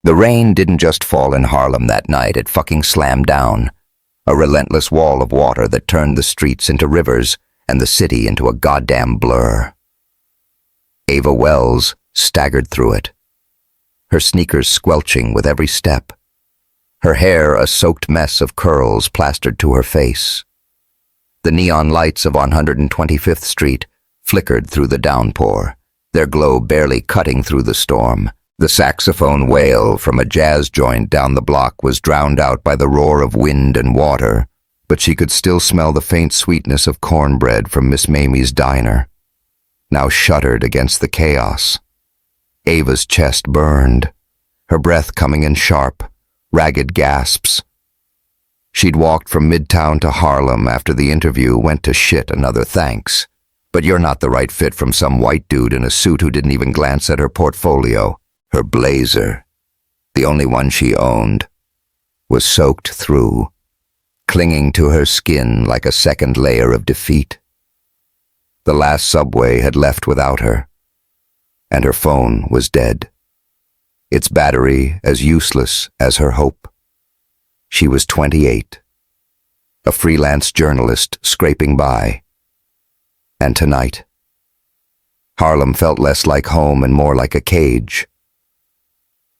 The rain didn't just fall in Harlem that night, it fucking slammed down. A relentless wall of water that turned the streets into rivers and the city into a goddamn blur. Ava Wells staggered through it, her sneakers squelching with every step, her hair a soaked mess of curls plastered to her face. The neon lights of 125th Street flickered through the downpour, their glow barely cutting through the storm. The saxophone wail from a jazz joint down the block was drowned out by the roar of wind and water, but she could still smell the faint sweetness of cornbread from Miss Mamie's diner, now shuddered against the chaos. Ava's chest burned, her breath coming in sharp, ragged gasps. She'd walked from Midtown to Harlem after the interview, went to shit another thanks. But you're not the right fit from some white dude in a suit who didn't even glance at her portfolio. Her blazer, the only one she owned, was soaked through, clinging to her skin like a second layer of defeat. The last subway had left without her, and her phone was dead, its battery as useless as her hope. She was 28, a freelance journalist scraping by. And tonight, Harlem felt less like home and more like a cage.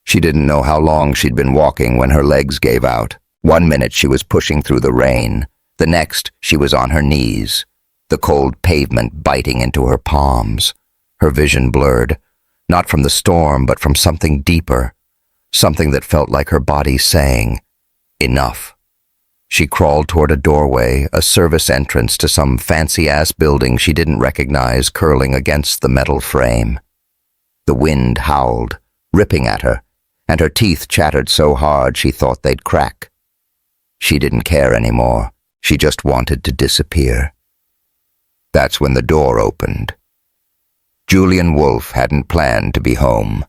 She didn't know how long she'd been walking when her legs gave out. 1 minute she was pushing through the rain, the next she was on her knees, the cold pavement biting into her palms, her vision blurred, not from the storm but from something deeper, something that felt like her body saying, "Enough." She crawled toward a doorway, a service entrance to some fancy-ass building she didn't recognize curling against the metal frame. The wind howled, ripping at her, and her teeth chattered so hard she thought they'd crack. She didn't care anymore. She just wanted to disappear. That's when the door opened. Julian Wolf hadn't planned to be home.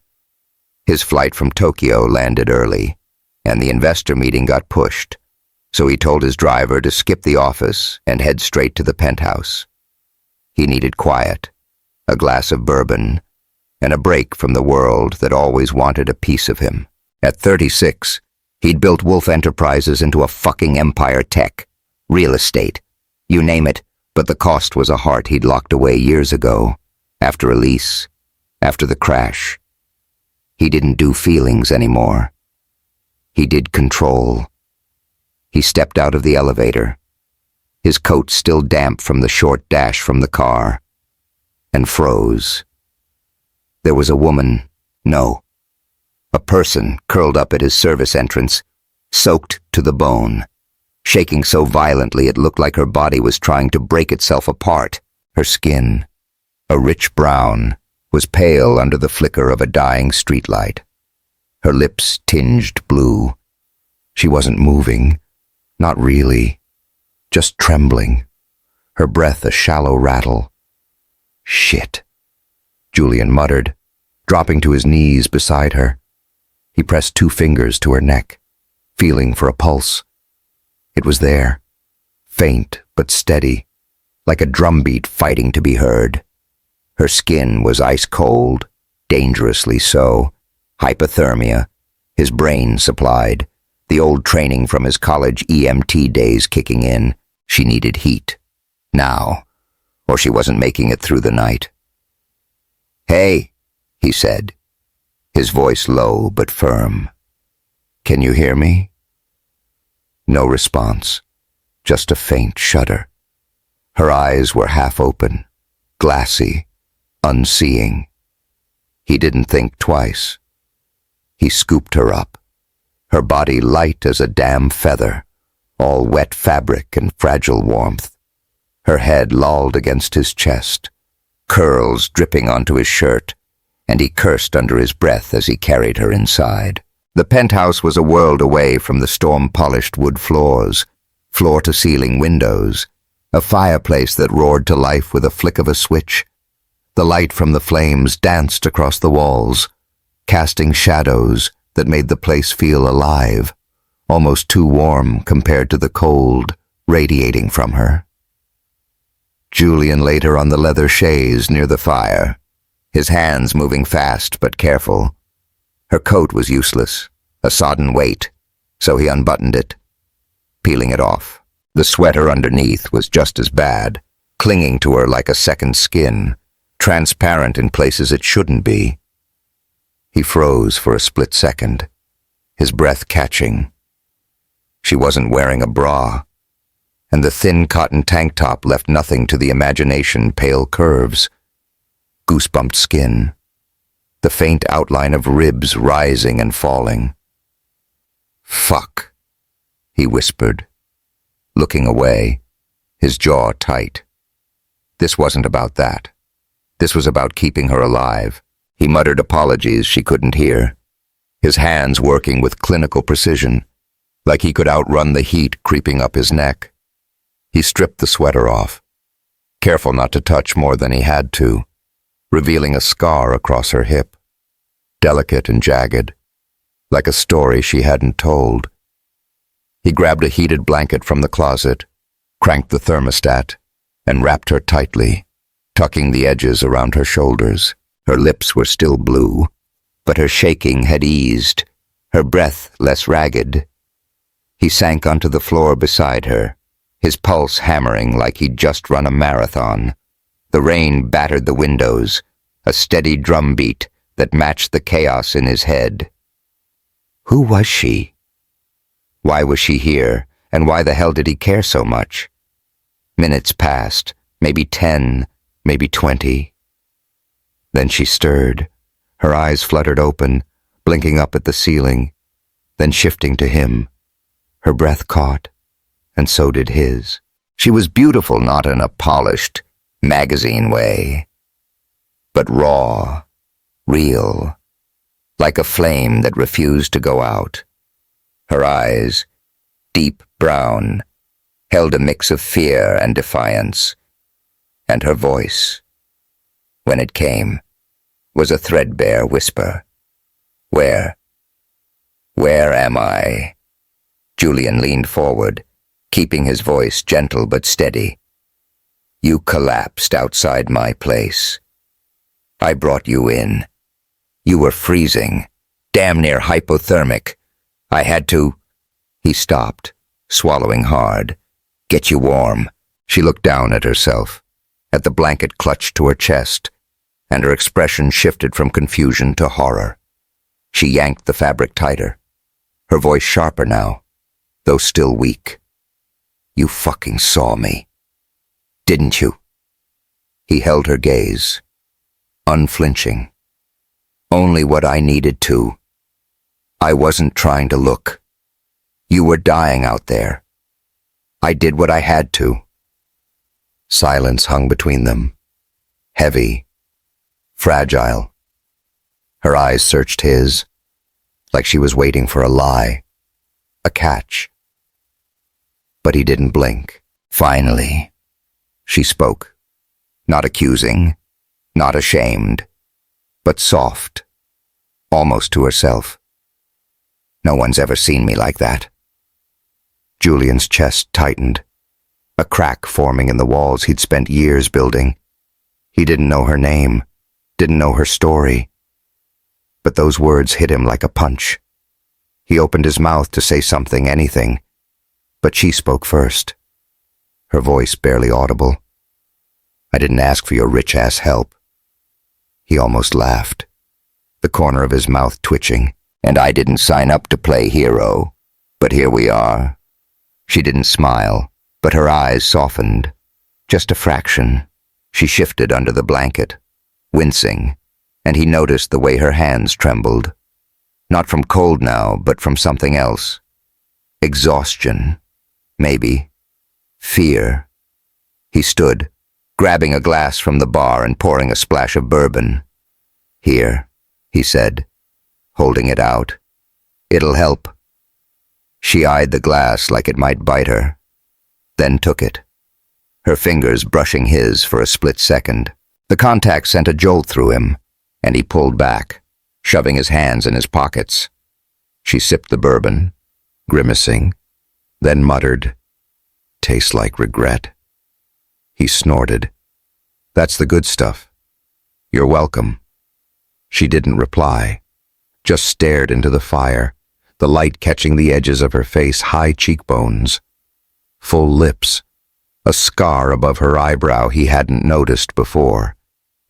His flight from Tokyo landed early, and the investor meeting got pushed, so he told his driver to skip the office and head straight to the penthouse. He needed quiet, a glass of bourbon, and a break from the world that always wanted a piece of him. At 36, he'd built Wolf Enterprises into a fucking empire. Tech, real estate, you name it, but the cost was a heart he'd locked away years ago, after a lease, after the crash. He didn't do feelings anymore. He did control. He stepped out of the elevator, his coat still damp from the short dash from the car, and froze. There was a woman, no, a person curled up at his service entrance, soaked to the bone, shaking so violently it looked like her body was trying to break itself apart. Her skin, a rich brown, was pale under the flicker of a dying streetlight. Her lips tinged blue. She wasn't moving, not really, just trembling, her breath a shallow rattle. "Shit," Julian muttered, dropping to his knees beside her. He pressed 2 fingers to her neck, feeling for a pulse. It was there, faint but steady, like a drumbeat fighting to be heard. Her skin was ice cold, dangerously so, hypothermia, his brain supplied, the old training from his college EMT days kicking in. She needed heat, now, or she wasn't making it through the night. "Hey," he said, his voice low but firm. "Can you hear me?" No response, just a faint shudder. Her eyes were half open, glassy, unseeing. He didn't think twice. He scooped her up, her body light as a damn feather, all wet fabric and fragile warmth. Her head lolled against his chest, curls dripping onto his shirt, and he cursed under his breath as he carried her inside. The penthouse was a world away from the storm-polished wood floors, floor-to-ceiling windows, a fireplace that roared to life with a flick of a switch. The light from the flames danced across the walls, casting shadows that made the place feel alive, almost too warm compared to the cold radiating from her. Julian laid her on the leather chaise near the fire, his hands moving fast but careful. Her coat was useless, a sodden weight, so he unbuttoned it, peeling it off. The sweater underneath was just as bad, clinging to her like a second skin, transparent in places it shouldn't be. He froze for a split second, his breath catching. She wasn't wearing a bra, and the thin cotton tank top left nothing to the imagination, pale curves, goosebumped skin, the faint outline of ribs rising and falling. "Fuck," he whispered, looking away, his jaw tight. This wasn't about that. This was about keeping her alive. He muttered apologies she couldn't hear, his hands working with clinical precision, like he could outrun the heat creeping up his neck. He stripped the sweater off, careful not to touch more than he had to, revealing a scar across her hip, delicate and jagged, like a story she hadn't told. He grabbed a heated blanket from the closet, cranked the thermostat, and wrapped her tightly, tucking the edges around her shoulders. Her lips were still blue, but her shaking had eased, her breath less ragged. He sank onto the floor beside her, his pulse hammering like he'd just run a marathon. The rain battered the windows, a steady drumbeat that matched the chaos in his head. Who was she? Why was she here, and why the hell did he care so much? Minutes passed, maybe 10, maybe 20. Then she stirred, her eyes fluttered open, blinking up at the ceiling, then shifting to him. Her breath caught, and so did his. She was beautiful not in a polished, magazine way, but raw, real, like a flame that refused to go out. Her eyes, deep brown, held a mix of fear and defiance, and her voice, when it came, was a threadbare whisper. Where am I? Julian leaned forward, keeping his voice gentle but steady. You collapsed outside my place. I brought you in. You were freezing, damn near hypothermic. I had to... He stopped, swallowing hard. Get you warm. She looked down at herself, at the blanket clutched to her chest, and her expression shifted from confusion to horror. She yanked the fabric tighter, her voice sharper now, though still weak. You fucking saw me, didn't you? He held her gaze, unflinching. Only what I needed to. I wasn't trying to look. You were dying out there. I did what I had to. Silence hung between them, heavy, fragile. Her eyes searched his, like she was waiting for a lie, a catch. But he didn't blink. Finally, she spoke, not accusing, not ashamed, but soft, almost to herself. No one's ever seen me like that. Julian's chest tightened, a crack forming in the walls he'd spent years building. He didn't know her name, didn't know her story. But those words hit him like a punch. He opened his mouth to say something, anything, but she spoke first, her voice barely audible. I didn't ask for your rich-ass help. He almost laughed, the corner of his mouth twitching. And I didn't sign up to play hero, but here we are. She didn't smile, but her eyes softened, just a fraction. She shifted under the blanket, wincing, and he noticed the way her hands trembled. Not from cold now, but from something else. Exhaustion, maybe. Fear. He stood, grabbing a glass from the bar and pouring a splash of bourbon. Here, he said, holding it out. It'll help. She eyed the glass like it might bite her, then took it, her fingers brushing his for a split second. The contact sent a jolt through him, and he pulled back, shoving his hands in his pockets. She sipped the bourbon, grimacing, then muttered, "Tastes like regret." He snorted. "That's the good stuff. You're welcome." She didn't reply, just stared into the fire, the light catching the edges of her face, high cheekbones, full lips, a scar above her eyebrow he hadn't noticed before.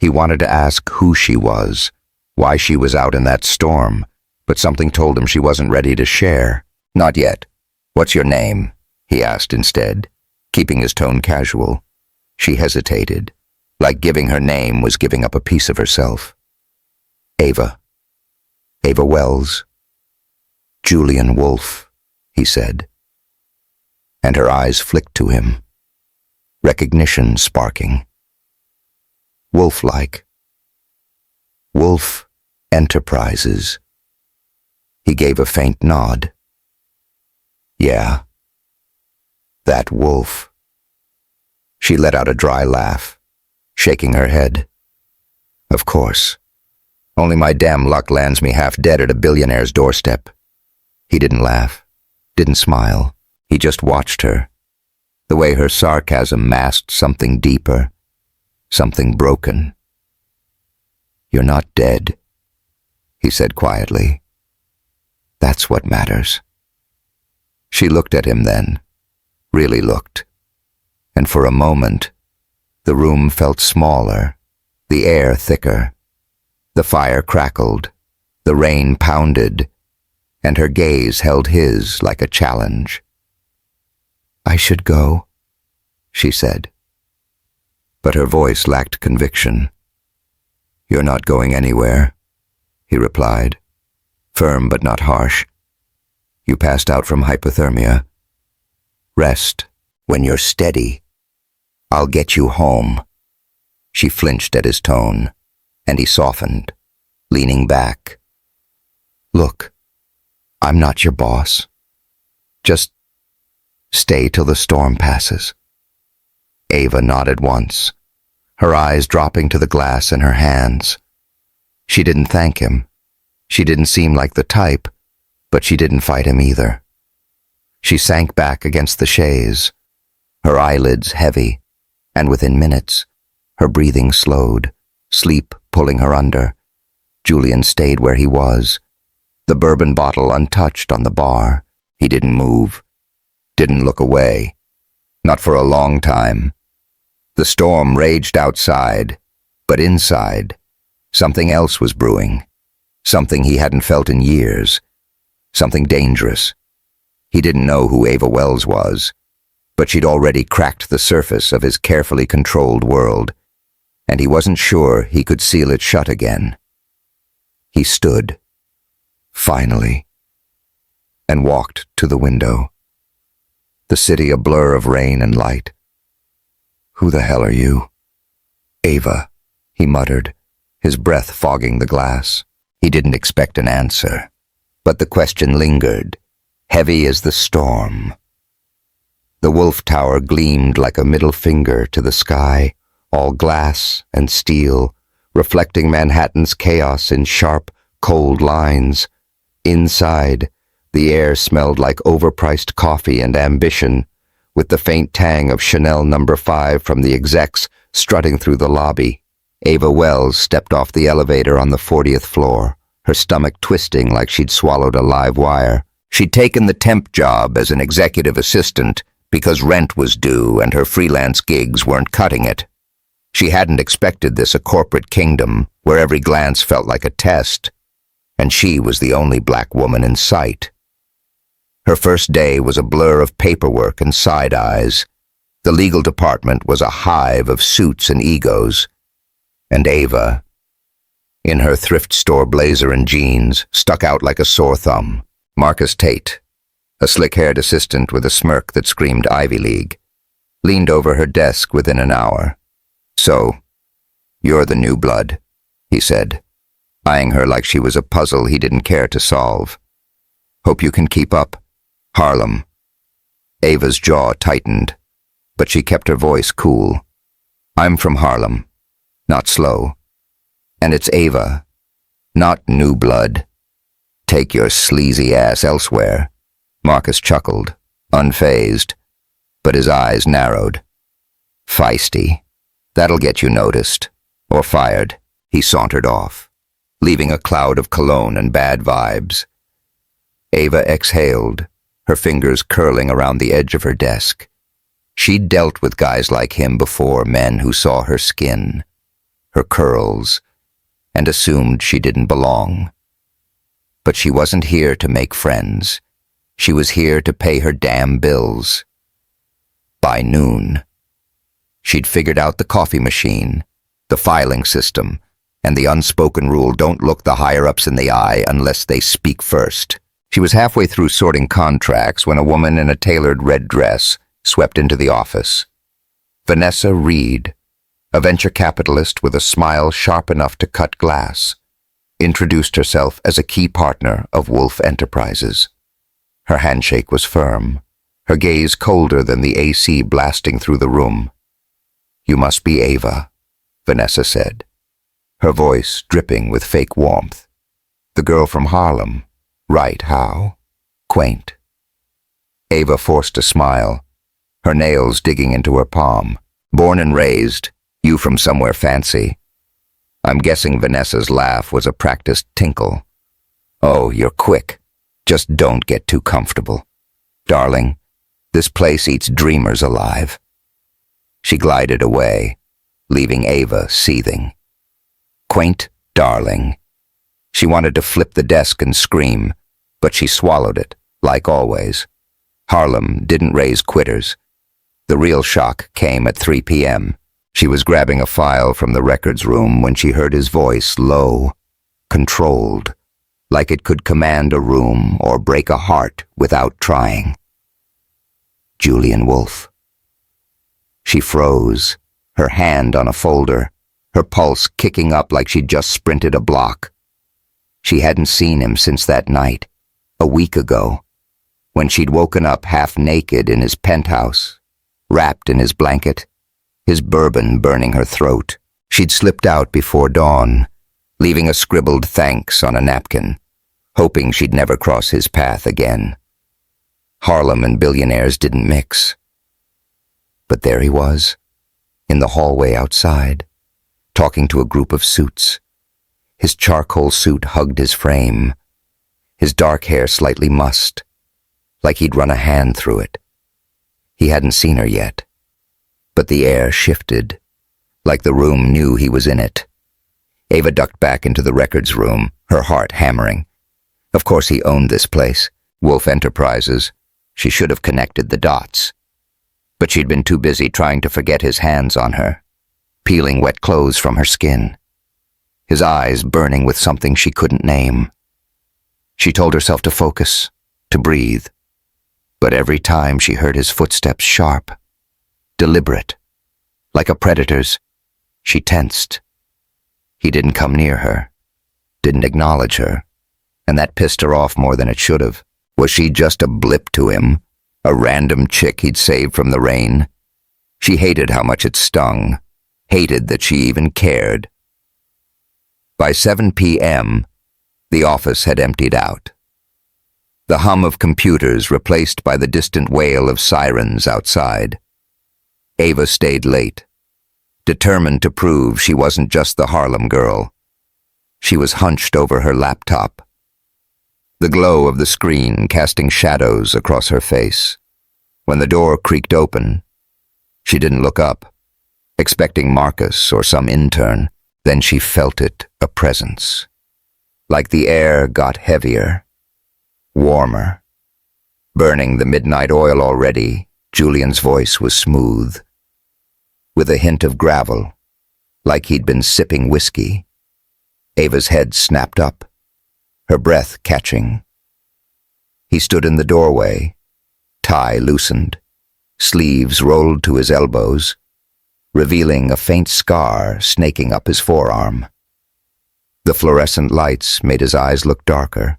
He wanted to ask who she was, why she was out in that storm, but something told him she wasn't ready to share. "Not yet. What's your name?" he asked instead, keeping his tone casual. She hesitated, like giving her name was giving up a piece of herself. "Ava. Ava Wells. Julian Wolf," he said. And her eyes flicked to him, recognition sparking. Wolf-like. Wolf Enterprises. He gave a faint nod. "Yeah. That Wolf." She let out a dry laugh, shaking her head. "Of course. Only my damn luck lands me half dead at a billionaire's doorstep." He didn't laugh, didn't smile. He just watched her, the way her sarcasm masked something deeper, something broken. "You're not dead," he said quietly. "That's what matters." She looked at him then, really looked, and for a moment, the room felt smaller, the air thicker. The fire crackled, the rain pounded, and her gaze held his like a challenge. "I should go," she said. But her voice lacked conviction. "You're not going anywhere," he replied, firm but not harsh. "You passed out from hypothermia. Rest. When you're steady, I'll get you home." She flinched at his tone, and he softened, leaning back. "Look, I'm not your boss. Just stay till the storm passes." Ava nodded once, her eyes dropping to the glass in her hands. She didn't thank him. She didn't seem like the type, but she didn't fight him either. She sank back against the chaise, her eyelids heavy, and within minutes, her breathing slowed, sleep pulling her under. Julian stayed where he was, the bourbon bottle untouched on the bar. He didn't move, didn't look away, not for a long time. The storm raged outside, but inside, something else was brewing, something he hadn't felt in years, something dangerous. He didn't know who Ava Wells was, but she'd already cracked the surface of his carefully controlled world, and he wasn't sure he could seal it shut again. He stood, finally, and walked to the window. The city a blur of rain and light. "Who the hell are you?" "Ava," he muttered, his breath fogging the glass. He didn't expect an answer, but the question lingered, heavy as the storm. The Wolf Tower gleamed like a middle finger to the sky, all glass and steel, reflecting Manhattan's chaos in sharp, cold lines. Inside, the air smelled like overpriced coffee and ambition, with the faint tang of Chanel No. 5 from the execs strutting through the lobby. Ava Wells stepped off the elevator on the 40th floor, her stomach twisting like she'd swallowed a live wire. She'd taken the temp job as an executive assistant because rent was due and her freelance gigs weren't cutting it. She hadn't expected this a corporate kingdom where every glance felt like a test, and she was the only black woman in sight. Her first day was a blur of paperwork and side eyes. The legal department was a hive of suits and egos. And Ava, in her thrift store blazer and jeans, stuck out like a sore thumb. Marcus Tate, a slick-haired assistant with a smirk that screamed Ivy League, leaned over her desk within an hour. "So, you're the new blood," he said, eyeing her like she was a puzzle he didn't care to solve. "Hope you can keep up. Harlem." Ava's jaw tightened, but she kept her voice cool. "I'm from Harlem, not slow. And it's Ava, not new blood. Take your sleazy ass elsewhere." Marcus chuckled, unfazed, but his eyes narrowed. "Feisty. That'll get you noticed, or fired." He sauntered off, leaving a cloud of cologne and bad vibes. Ava exhaled, her fingers curling around the edge of her desk. She'd dealt with guys like him before, men who saw her skin, her curls, and assumed she didn't belong. But she wasn't here to make friends. She was here to pay her damn bills. By noon, she'd figured out the coffee machine, the filing system, and the unspoken rule, don't look the higher-ups in the eye unless they speak first. She was halfway through sorting contracts when a woman in a tailored red dress swept into the office. Vanessa Reed, a venture capitalist with a smile sharp enough to cut glass, introduced herself as a key partner of Wolf Enterprises. Her handshake was firm, her gaze colder than the AC blasting through the room. "You must be Ava," Vanessa said, her voice dripping with fake warmth. "The girl from Harlem. Right, how? Quaint." Ava forced a smile, her nails digging into her palm. "Born and raised, you from somewhere fancy." I'm guessing Vanessa's laugh was a practiced tinkle. "Oh, you're quick. Just don't get too comfortable. Darling, this place eats dreamers alive." She glided away, leaving Ava seething. Quaint, darling. She wanted to flip the desk and scream, but she swallowed it, like always. Harlem didn't raise quitters. The real shock came at 3 p.m. She was grabbing a file from the records room when she heard his voice, low, controlled, like it could command a room or break a heart without trying. Julian Wolf. She froze, her hand on a folder, her pulse kicking up like she'd just sprinted a block. She hadn't seen him since that night, a week ago, when she'd woken up half naked in his penthouse, wrapped in his blanket, his bourbon burning her throat. She'd slipped out before dawn, leaving a scribbled thanks on a napkin, hoping she'd never cross his path again. Harlem and billionaires didn't mix. But there he was, in the hallway outside, talking to a group of suits. His charcoal suit hugged his frame, his dark hair slightly mussed, like he'd run a hand through it. He hadn't seen her yet, but the air shifted, like the room knew he was in it. Ava ducked back into the records room, her heart hammering. Of course he owned this place, Wolf Enterprises. She should have connected the dots. But she'd been too busy trying to forget his hands on her, peeling wet clothes from her skin, his eyes burning with something she couldn't name. She told herself to focus, to breathe. But every time she heard his footsteps sharp, deliberate, like a predator's, she tensed. He didn't come near her, didn't acknowledge her, and that pissed her off more than it should have. Was she just a blip to him, a random chick he'd saved from the rain? She hated how much it stung, hated that she even cared. By 7 p.m., the office had emptied out. The hum of computers replaced by the distant wail of sirens outside. Ava stayed late, determined to prove she wasn't just the Harlem girl. She was hunched over her laptop, the glow of the screen casting shadows across her face. When the door creaked open, she didn't look up, expecting Marcus or some intern. Then she felt it, a presence. Like the air got heavier, warmer. Burning the midnight oil already, Julian's voice was smooth, with a hint of gravel, like he'd been sipping whiskey. Ava's head snapped up, her breath catching. He stood in the doorway, tie loosened, sleeves rolled to his elbows, revealing a faint scar snaking up his forearm. The fluorescent lights made his eyes look darker,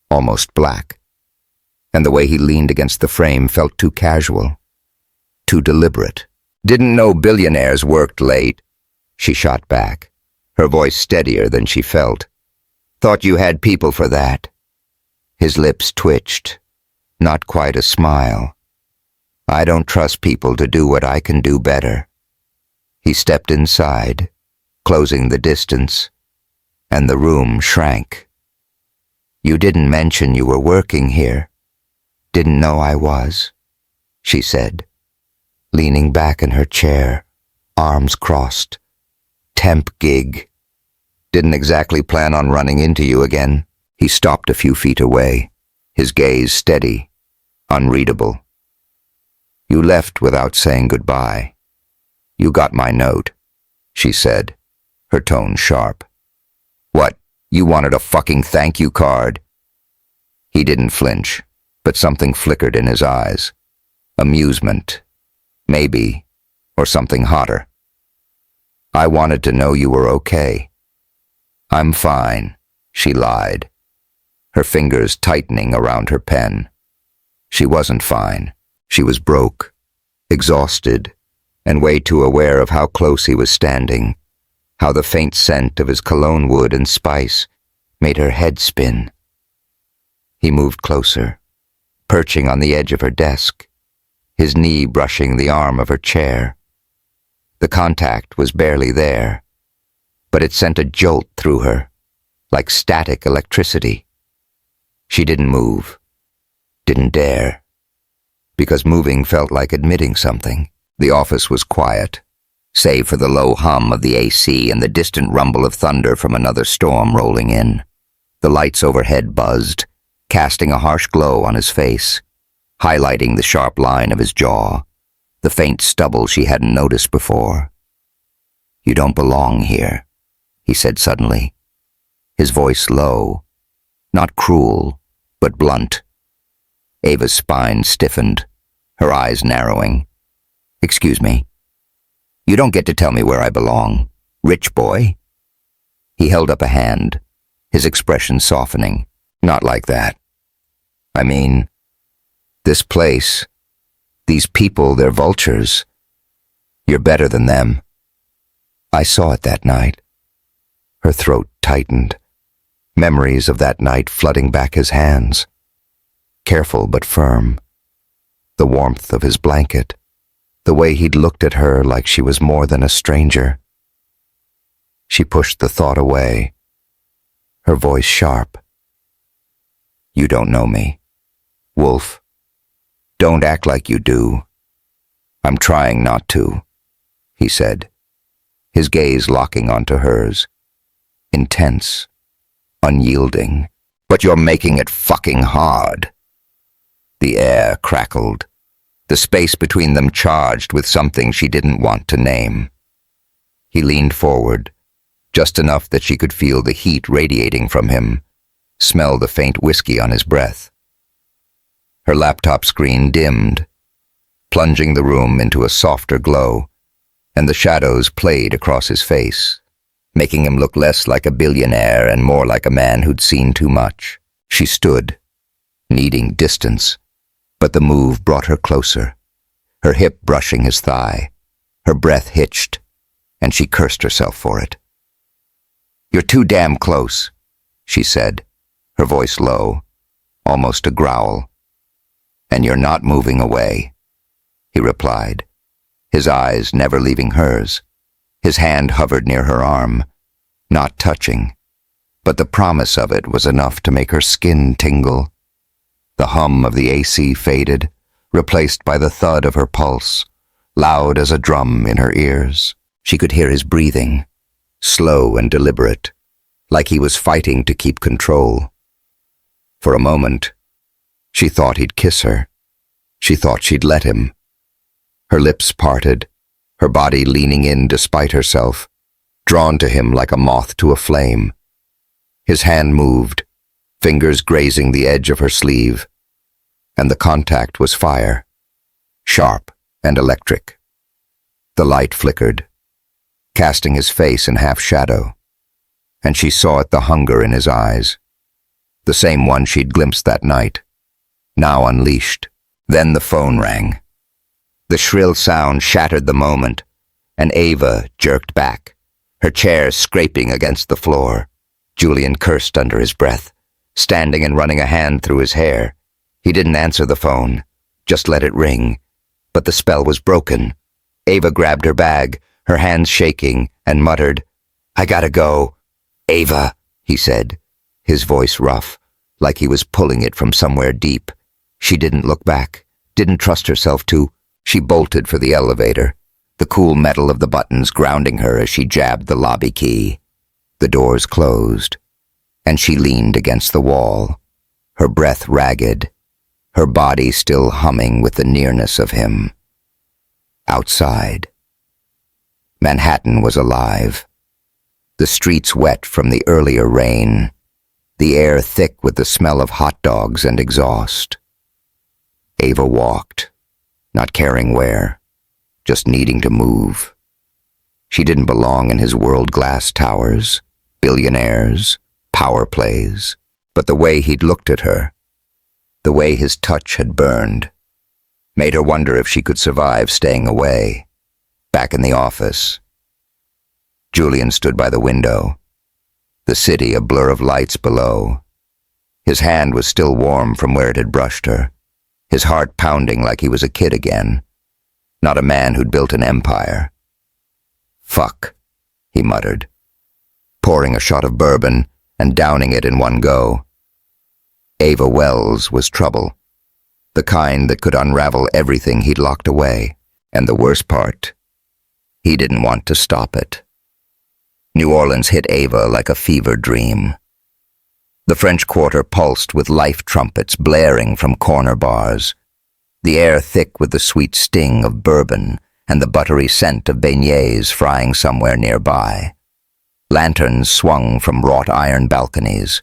almost black, and the way he leaned against the frame felt too casual, too deliberate. "Didn't know billionaires worked late," she shot back, her voice steadier than she felt. "Thought you had people for that." His lips twitched, not quite a smile. "I don't trust people to do what I can do better." He stepped inside, closing the distance. and the room shrank. "You didn't mention you were working here. Didn't know I was," she said, leaning back in her chair, arms crossed. "Temp gig. Didn't exactly plan on running into you again." He stopped a few feet away, his gaze steady, unreadable. "You left without saying goodbye. You got my note," she said, her tone sharp. "What, you wanted a fucking thank you card?" He didn't flinch, but something flickered in his eyes. Amusement, maybe, or something hotter. "I wanted to know you were okay." "I'm fine," she lied, her fingers tightening around her pen. She wasn't fine. She was broke, exhausted, and way too aware of how close he was standing, how the faint scent of his cologne wood and spice made her head spin. He moved closer, perching on the edge of her desk, his knee brushing the arm of her chair. The contact was barely there, but it sent a jolt through her, like static electricity. She didn't move, didn't dare, because moving felt like admitting something. The office was quiet, save for the low hum of the AC and the distant rumble of thunder from another storm rolling in. The lights overhead buzzed, casting a harsh glow on his face, highlighting the sharp line of his jaw, the faint stubble she hadn't noticed before. "You don't belong here," he said suddenly, his voice low, not cruel, but blunt. Ava's spine stiffened, her eyes narrowing. "Excuse me. You don't get to tell me where I belong, rich boy." He held up a hand, his expression softening. "Not like that. I mean, this place, these people, they're vultures. You're better than them." I saw it that night. Her throat tightened, memories of that night flooding back his hands. Careful but firm. The warmth of his blanket, the way he'd looked at her like she was more than a stranger. She pushed the thought away, her voice sharp. "You don't know me, Wolf. Don't act like you do." "I'm trying not to," he said, his gaze locking onto hers. Intense, unyielding. "But you're making it fucking hard." The air crackled, the space between them charged with something she didn't want to name. He leaned forward, just enough that she could feel the heat radiating from him, smell the faint whiskey on his breath. Her laptop screen dimmed, plunging the room into a softer glow, and the shadows played across his face, making him look less like a billionaire and more like a man who'd seen too much. She stood, needing distance, but the move brought her closer, her hip brushing his thigh, her breath hitched, and she cursed herself for it. "You're too damn close," she said, her voice low, almost a growl. "And you're not moving away," he replied, his eyes never leaving hers. His hand hovered near her arm, not touching, but the promise of it was enough to make her skin tingle. The hum of the AC faded, replaced by the thud of her pulse, loud as a drum in her ears. She could hear his breathing, slow and deliberate, like he was fighting to keep control. For a moment, she thought he'd kiss her. She thought she'd let him. Her lips parted, her body leaning in despite herself, drawn to him like a moth to a flame. His hand moved, fingers grazing the edge of her sleeve, and the contact was fire, sharp and electric. The light flickered, casting his face in half shadow, and she saw it, the hunger in his eyes, the same one she'd glimpsed that night, now unleashed. Then the phone rang. The shrill sound shattered the moment, and Ava jerked back, her chair scraping against the floor. Julian cursed under his breath, standing and running a hand through his hair. He didn't answer the phone, just let it ring. But the spell was broken. Ava grabbed her bag, her hands shaking, and muttered, "I gotta go." "Ava," he said, his voice rough, like he was pulling it from somewhere deep. She didn't look back, didn't trust herself to. She bolted for the elevator, the cool metal of the buttons grounding her as she jabbed the lobby key. The doors closed, and she leaned against the wall, her breath ragged, her body still humming with the nearness of him. Outside, Manhattan was alive. The streets wet from the earlier rain, the air thick with the smell of hot dogs and exhaust. Ava walked, not caring where, just needing to move. She didn't belong in his world-glass towers, billionaires, power plays, but the way he'd looked at her, the way his touch had burned, made her wonder if she could survive staying away. Back in the office, Julian stood by the window, the city a blur of lights below. His hand was still warm from where it had brushed her, his heart pounding like he was a kid again, not a man who'd built an empire. "Fuck," he muttered, pouring a shot of bourbon and downing it in one go. Ava Wells was trouble, the kind that could unravel everything he'd locked away, and the worst part, he didn't want to stop it. New Orleans hit Ava like a fever dream. The French Quarter pulsed with life trumpets blaring from corner bars, the air thick with the sweet sting of bourbon and the buttery scent of beignets frying somewhere nearby. Lanterns swung from wrought iron balconies,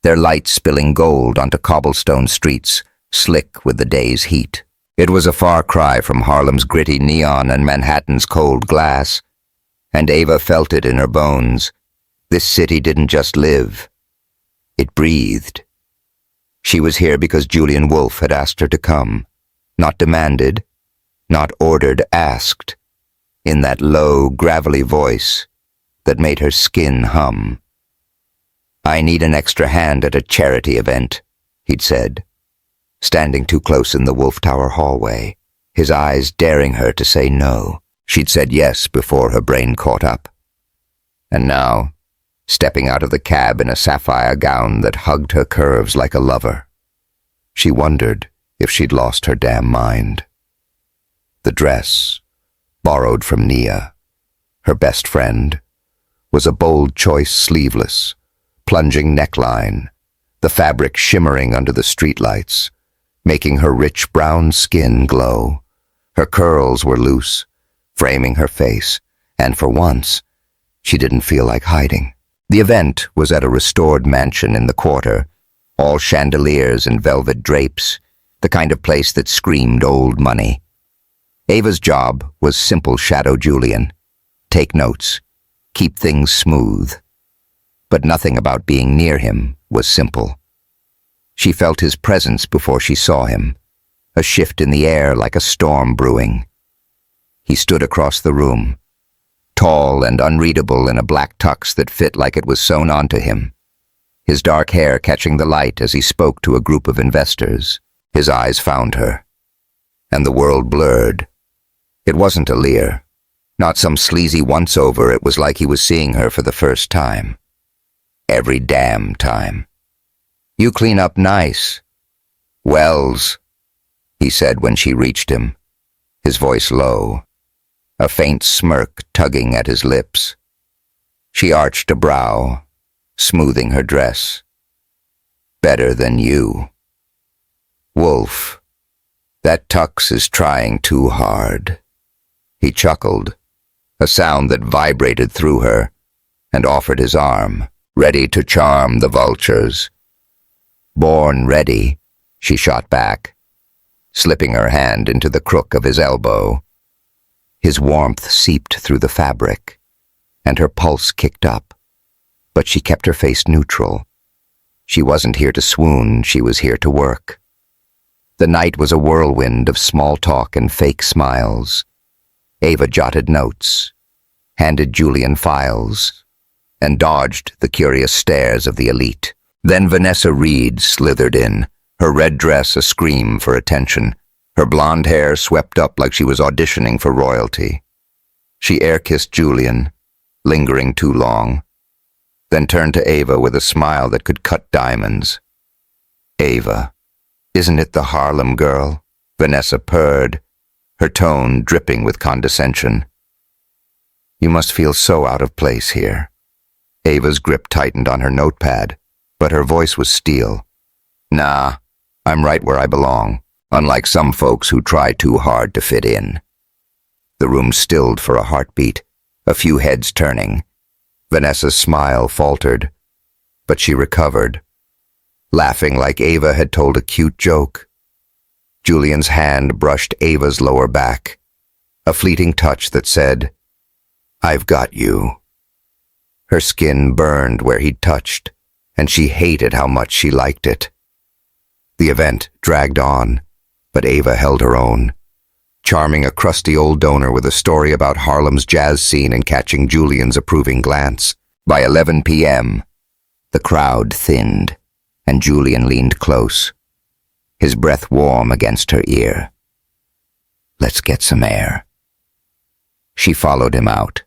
their lights spilling gold onto cobblestone streets, slick with the day's heat. It was a far cry from Harlem's gritty neon and Manhattan's cold glass, and Ava felt it in her bones. This city didn't just live. It breathed. She was here because Julian Wolf had asked her to come. Not demanded, not ordered, asked, in that low, gravelly voice that made her skin hum. "I need an extra hand at a charity event," he'd said, standing too close in the Wolf Tower hallway, his eyes daring her to say no. She'd said yes before her brain caught up. And now, stepping out of the cab in a sapphire gown that hugged her curves like a lover, she wondered if she'd lost her damn mind. The dress, borrowed from Nia, her best friend, was a bold choice sleeveless, plunging neckline, the fabric shimmering under the streetlights, making her rich brown skin glow. Her curls were loose, framing her face, and for once, she didn't feel like hiding. The event was at a restored mansion in the Quarter, all chandeliers and velvet drapes, the kind of place that screamed old money. Ava's job was simple shadow Julian. Take notes, keep things smooth. But nothing about being near him was simple. She felt his presence before she saw him, a shift in the air like a storm brewing. He stood across the room, tall and unreadable in a black tux that fit like it was sewn onto him, his dark hair catching the light as he spoke to a group of investors. His eyes found her, and the world blurred. It wasn't a leer, not some sleazy once-over. It was like he was seeing her for the first time. Every damn time. "You clean up nice." "Wells," he said when she reached him, his voice low, a faint smirk tugging at his lips. She arched a brow, smoothing her dress. "Better than you." "Wolf, that tux is trying too hard." He chuckled, a sound that vibrated through her, and offered his arm, ready to charm the vultures. "Born ready," she shot back, slipping her hand into the crook of his elbow. His warmth seeped through the fabric, and her pulse kicked up, but she kept her face neutral. She wasn't here to swoon, she was here to work. The night was a whirlwind of small talk and fake smiles. Ava jotted notes, handed Julian files, and dodged the curious stares of the elite. Then Vanessa Reed slithered in, her red dress a scream for attention, her blonde hair swept up like she was auditioning for royalty. She air-kissed Julian, lingering too long. then turned to Ava with a smile that could cut diamonds. "Ava, isn't it the Harlem girl?" Vanessa purred, her tone dripping with condescension. "You must feel so out of place here." Ava's grip tightened on her notepad, but her voice was steel. "Nah, I'm right where I belong, unlike some folks who try too hard to fit in." The room stilled for a heartbeat, a few heads turning. Vanessa's smile faltered, but she recovered, laughing like Ava had told a cute joke. Julian's hand brushed Ava's lower back, a fleeting touch that said, "I've got you." Her skin burned where he'd touched, and she hated how much she liked it. The event dragged on, but Ava held her own, charming a crusty old donor with a story about Harlem's jazz scene and catching Julian's approving glance. By 11 p.m., the crowd thinned, and Julian leaned close, his breath warm against her ear. "Let's get some air." She followed him out,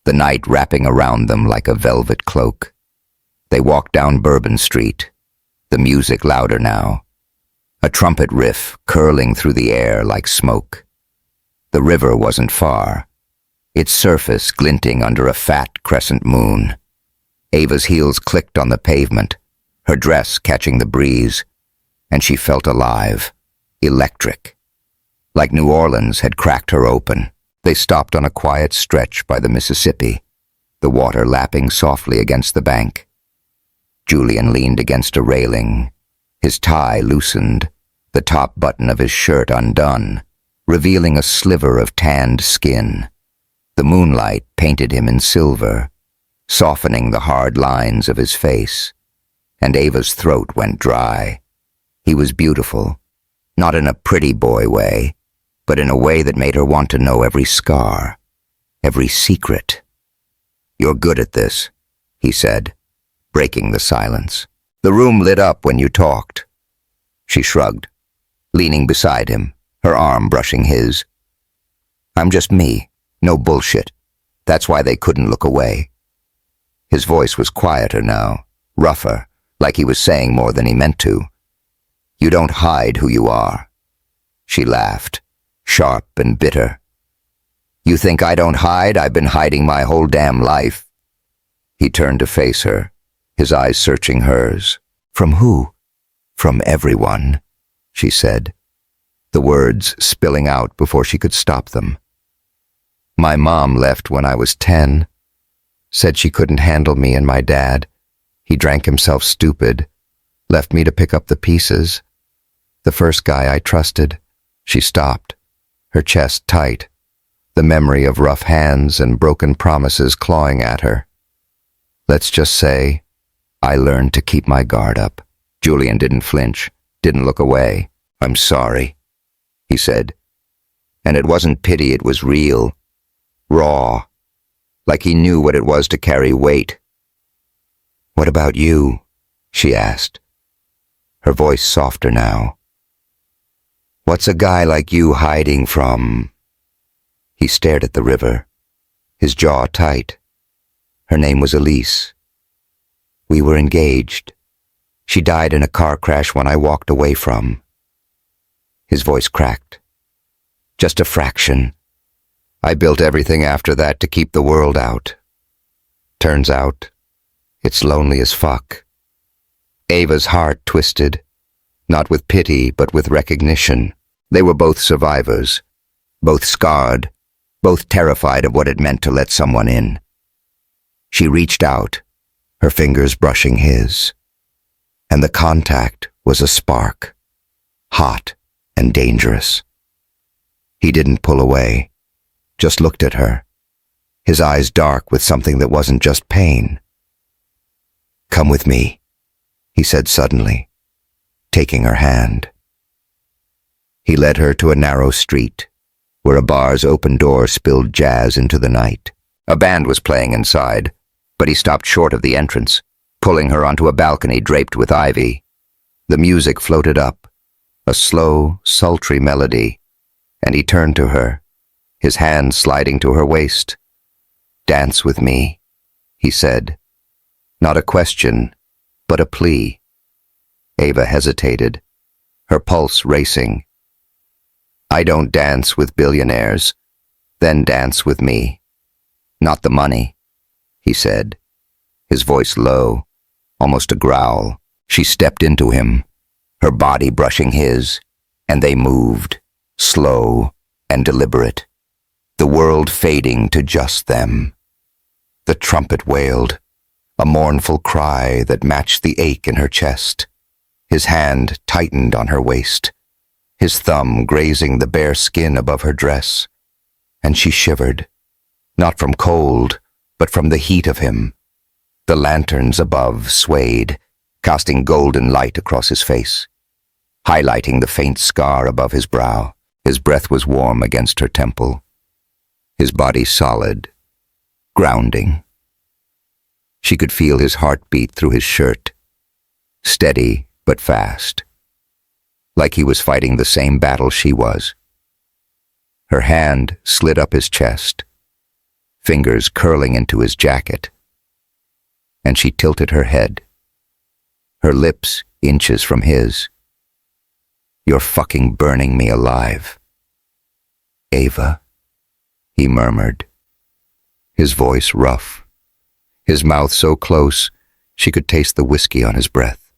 the night wrapping around them like a velvet cloak. They walked down Bourbon Street, the music louder now, a trumpet riff curling through the air like smoke. The river wasn't far, its surface glinting under a fat crescent moon. Ava's heels clicked on the pavement, her dress catching the breeze, and she felt alive, electric. Like New Orleans had cracked her open. They stopped on a quiet stretch by the Mississippi, the water lapping softly against the bank. Julian leaned against a railing, his tie loosened, the top button of his shirt undone, revealing a sliver of tanned skin. The moonlight painted him in silver, softening the hard lines of his face, and Ava's throat went dry. He was beautiful, not in a pretty boy way, but in a way that made her want to know every scar, every secret. "You're good at this," he said, breaking the silence. "The room lit up when you talked." She shrugged, leaning beside him, her arm brushing his. "I'm just me, no bullshit. That's why they couldn't look away." His voice was quieter now, rougher, like he was saying more than he meant to. "You don't hide who you are." She laughed, sharp and bitter. "You think I don't hide? I've been hiding my whole damn life." He turned to face her, his eyes searching hers. "From who?" "From everyone," she said, the words spilling out before she could stop them. "My mom left when I was 10, said she couldn't handle me and my dad. He drank himself stupid, left me to pick up the pieces. The first guy I trusted." She stopped, her chest tight, the memory of rough hands and broken promises clawing at her. "Let's just say, I learned to keep my guard up." Julian didn't flinch, didn't look away. "I'm sorry," he said. And it wasn't pity, it was real, raw, like he knew what it was to carry weight. "What about you?" she asked, her voice softer now. "What's a guy like you hiding from?" He stared at the river, his jaw tight. Her name was Elise. "We were engaged. She died in a car crash when I walked away from." His voice cracked. "Just a fraction. I built everything after that to keep the world out. Turns out, it's lonely as fuck." Ava's heart twisted, not with pity but with recognition. They were both survivors, both scarred, both terrified of what it meant to let someone in. She reached out, her fingers brushing his, and the contact was a spark, hot and dangerous. He didn't pull away, just looked at her, his eyes dark with something that wasn't just pain. "Come with me," he said suddenly, taking her hand. He led her to a narrow street, where a bar's open door spilled jazz into the night. A band was playing inside, but he stopped short of the entrance, pulling her onto a balcony draped with ivy. The music floated up, a slow, sultry melody, and he turned to her, his hand sliding to her waist. "Dance with me," he said, Not a question, but a plea. Ava hesitated, her pulse racing. I don't dance with billionaires, then dance with me. Not the money, he said, his voice low, almost a growl. She stepped into him, her body brushing his, and they moved, slow and deliberate, the world fading to just them. The trumpet wailed, a mournful cry that matched the ache in her chest. His hand tightened on her waist, his thumb grazing the bare skin above her dress, and she shivered, not from cold, but from the heat of him. The lanterns above swayed, casting golden light across his face, highlighting the faint scar above his brow. His breath was warm against her temple, his body solid, grounding. She could feel his heartbeat through his shirt, steady but fast, like he was fighting the same battle she was. Her hand slid up his chest, fingers curling into his jacket, and she tilted her head, her lips inches from his. You're fucking burning me alive. Ava, he murmured, his voice rough, his mouth so close she could taste the whiskey on his breath.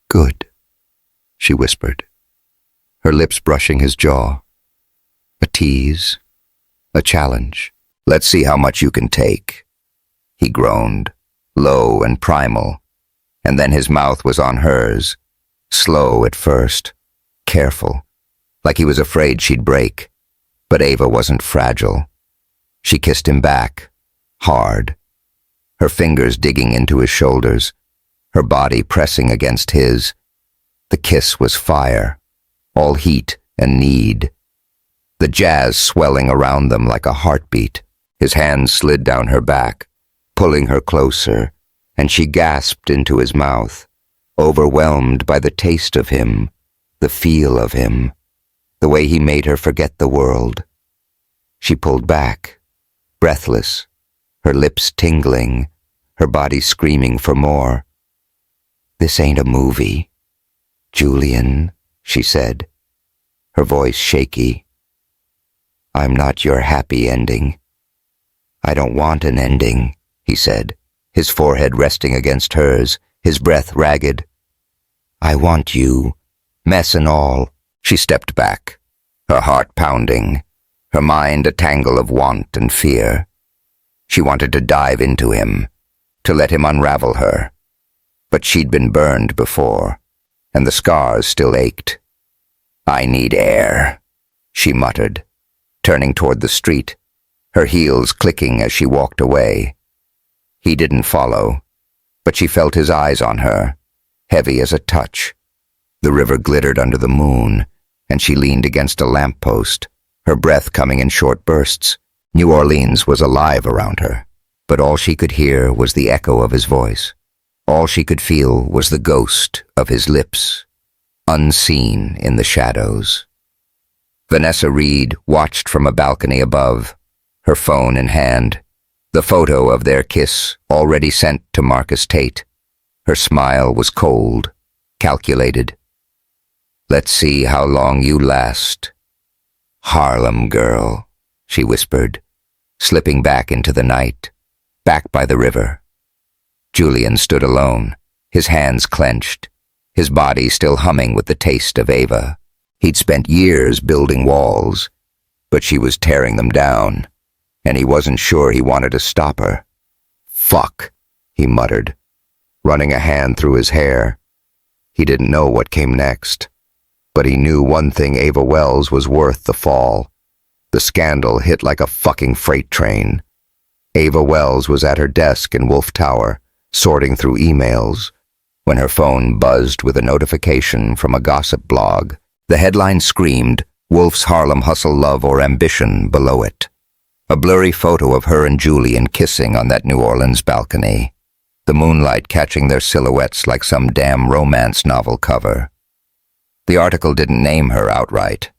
Good, she whispered, her lips brushing his jaw. A tease, a challenge. Let's see how much you can take, he groaned, low and primal, and then his mouth was on hers, slow at first, careful, like he was afraid she'd break. But Ava wasn't fragile. She kissed him back, hard, her fingers digging into his shoulders, her body pressing against his. The kiss was fire, all heat and need, the jazz swelling around them like a heartbeat. His hands slid down her back, pulling her closer, and she gasped into his mouth, overwhelmed by the taste of him, the feel of him, the way he made her forget the world. She pulled back, breathless, her lips tingling, her body screaming for more. This ain't a movie, Julian, she said, her voice shaky. I'm not your happy ending. I don't want an ending, he said, his forehead resting against hers, his breath ragged. I want you, mess and all. She stepped back, her heart pounding, her mind a tangle of want and fear. She wanted to dive into him, to let him unravel her. But she'd been burned before, and the scars still ached. I need air, she muttered, turning toward the street, her heels clicking as she walked away. He didn't follow, but she felt his eyes on her, heavy as a touch. The river glittered under the moon, and she leaned against a lamppost, her breath coming in short bursts. New Orleans was alive around her, but all she could hear was the echo of his voice. All she could feel was the ghost of his lips, unseen in the shadows. Vanessa Reed watched from a balcony above, her phone in hand, the photo of their kiss already sent to Marcus Tate. Her smile was cold, calculated. Let's see how long you last. Harlem girl, she whispered, slipping back into the night, back by the river. Julian stood alone, his hands clenched, his body still humming with the taste of Ava. He'd spent years building walls, but she was tearing them down, and he wasn't sure he wanted to stop her. Fuck, he muttered, running a hand through his hair. He didn't know what came next, but he knew one thing: Ava Wells was worth the fall. The scandal hit like a fucking freight train. Ava Wells was at her desk in Wolf Tower, sorting through emails, when her phone buzzed with a notification from a gossip blog. The headline screamed, Wolf's Harlem Hustle Love or Ambition below it. A blurry photo of her and Julian kissing on that New Orleans balcony, the moonlight catching their silhouettes like some damn romance novel cover. The article didn't name her outright,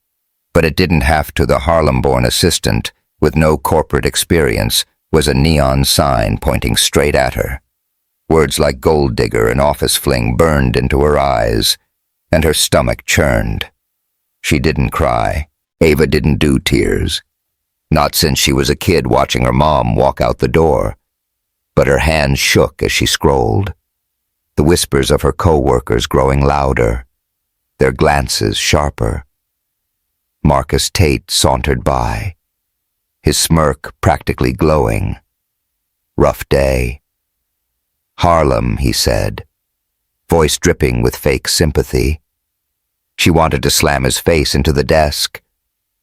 but it didn't have to. The Harlem-born assistant, with no corporate experience, was a neon sign pointing straight at her. Words like gold digger and office fling burned into her eyes, and her stomach churned. She didn't cry. Ava didn't do tears. Not since she was a kid watching her mom walk out the door. But her hands shook as she scrolled. The whispers of her co-workers growing louder, their glances sharper. Marcus Tate sauntered by, his smirk practically glowing. Rough day. Harlem, he said, voice dripping with fake sympathy. She wanted to slam his face into the desk,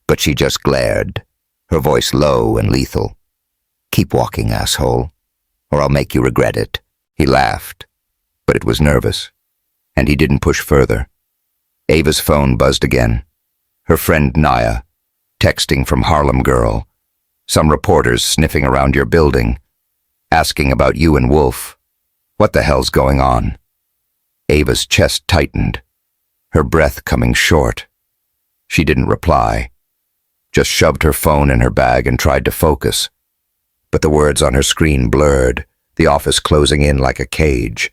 but she just glared, her voice low and lethal. Keep walking, asshole, or I'll make you regret it. He laughed, but it was nervous, and he didn't push further. Ava's phone buzzed again. Her friend Naya, texting from Harlem Girl. Some reporters sniffing around your building, asking about you and Wolf. What the hell's going on? Ava's chest tightened, her breath coming short. She didn't reply, just shoved her phone in her bag and tried to focus. But the words on her screen blurred, the office closing in like a cage.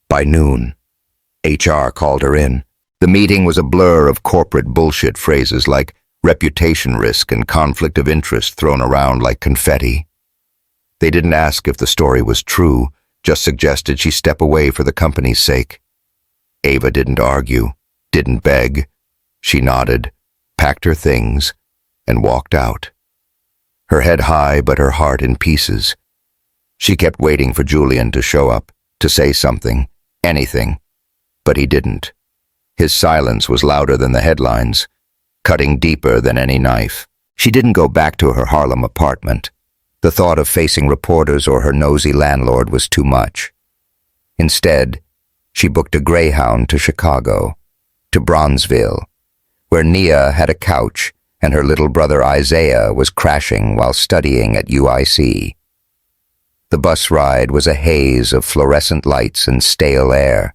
By noon, HR called her in. The meeting was a blur of corporate bullshit phrases like reputation risk and conflict of interest thrown around like confetti. They didn't ask if the story was true, just suggested she step away for the company's sake. Ava didn't argue, didn't beg. She nodded, packed her things, and walked out. Her head high but her heart in pieces. She kept waiting for Julian to show up, to say something, anything, but he didn't. His silence was louder than the headlines, cutting deeper than any knife. She didn't go back to her Harlem apartment. The thought of facing reporters or her nosy landlord was too much. Instead, she booked a Greyhound to Chicago, to Bronzeville, where Nia had a couch and her little brother Isaiah was crashing while studying at UIC. The bus ride was a haze of fluorescent lights and stale air,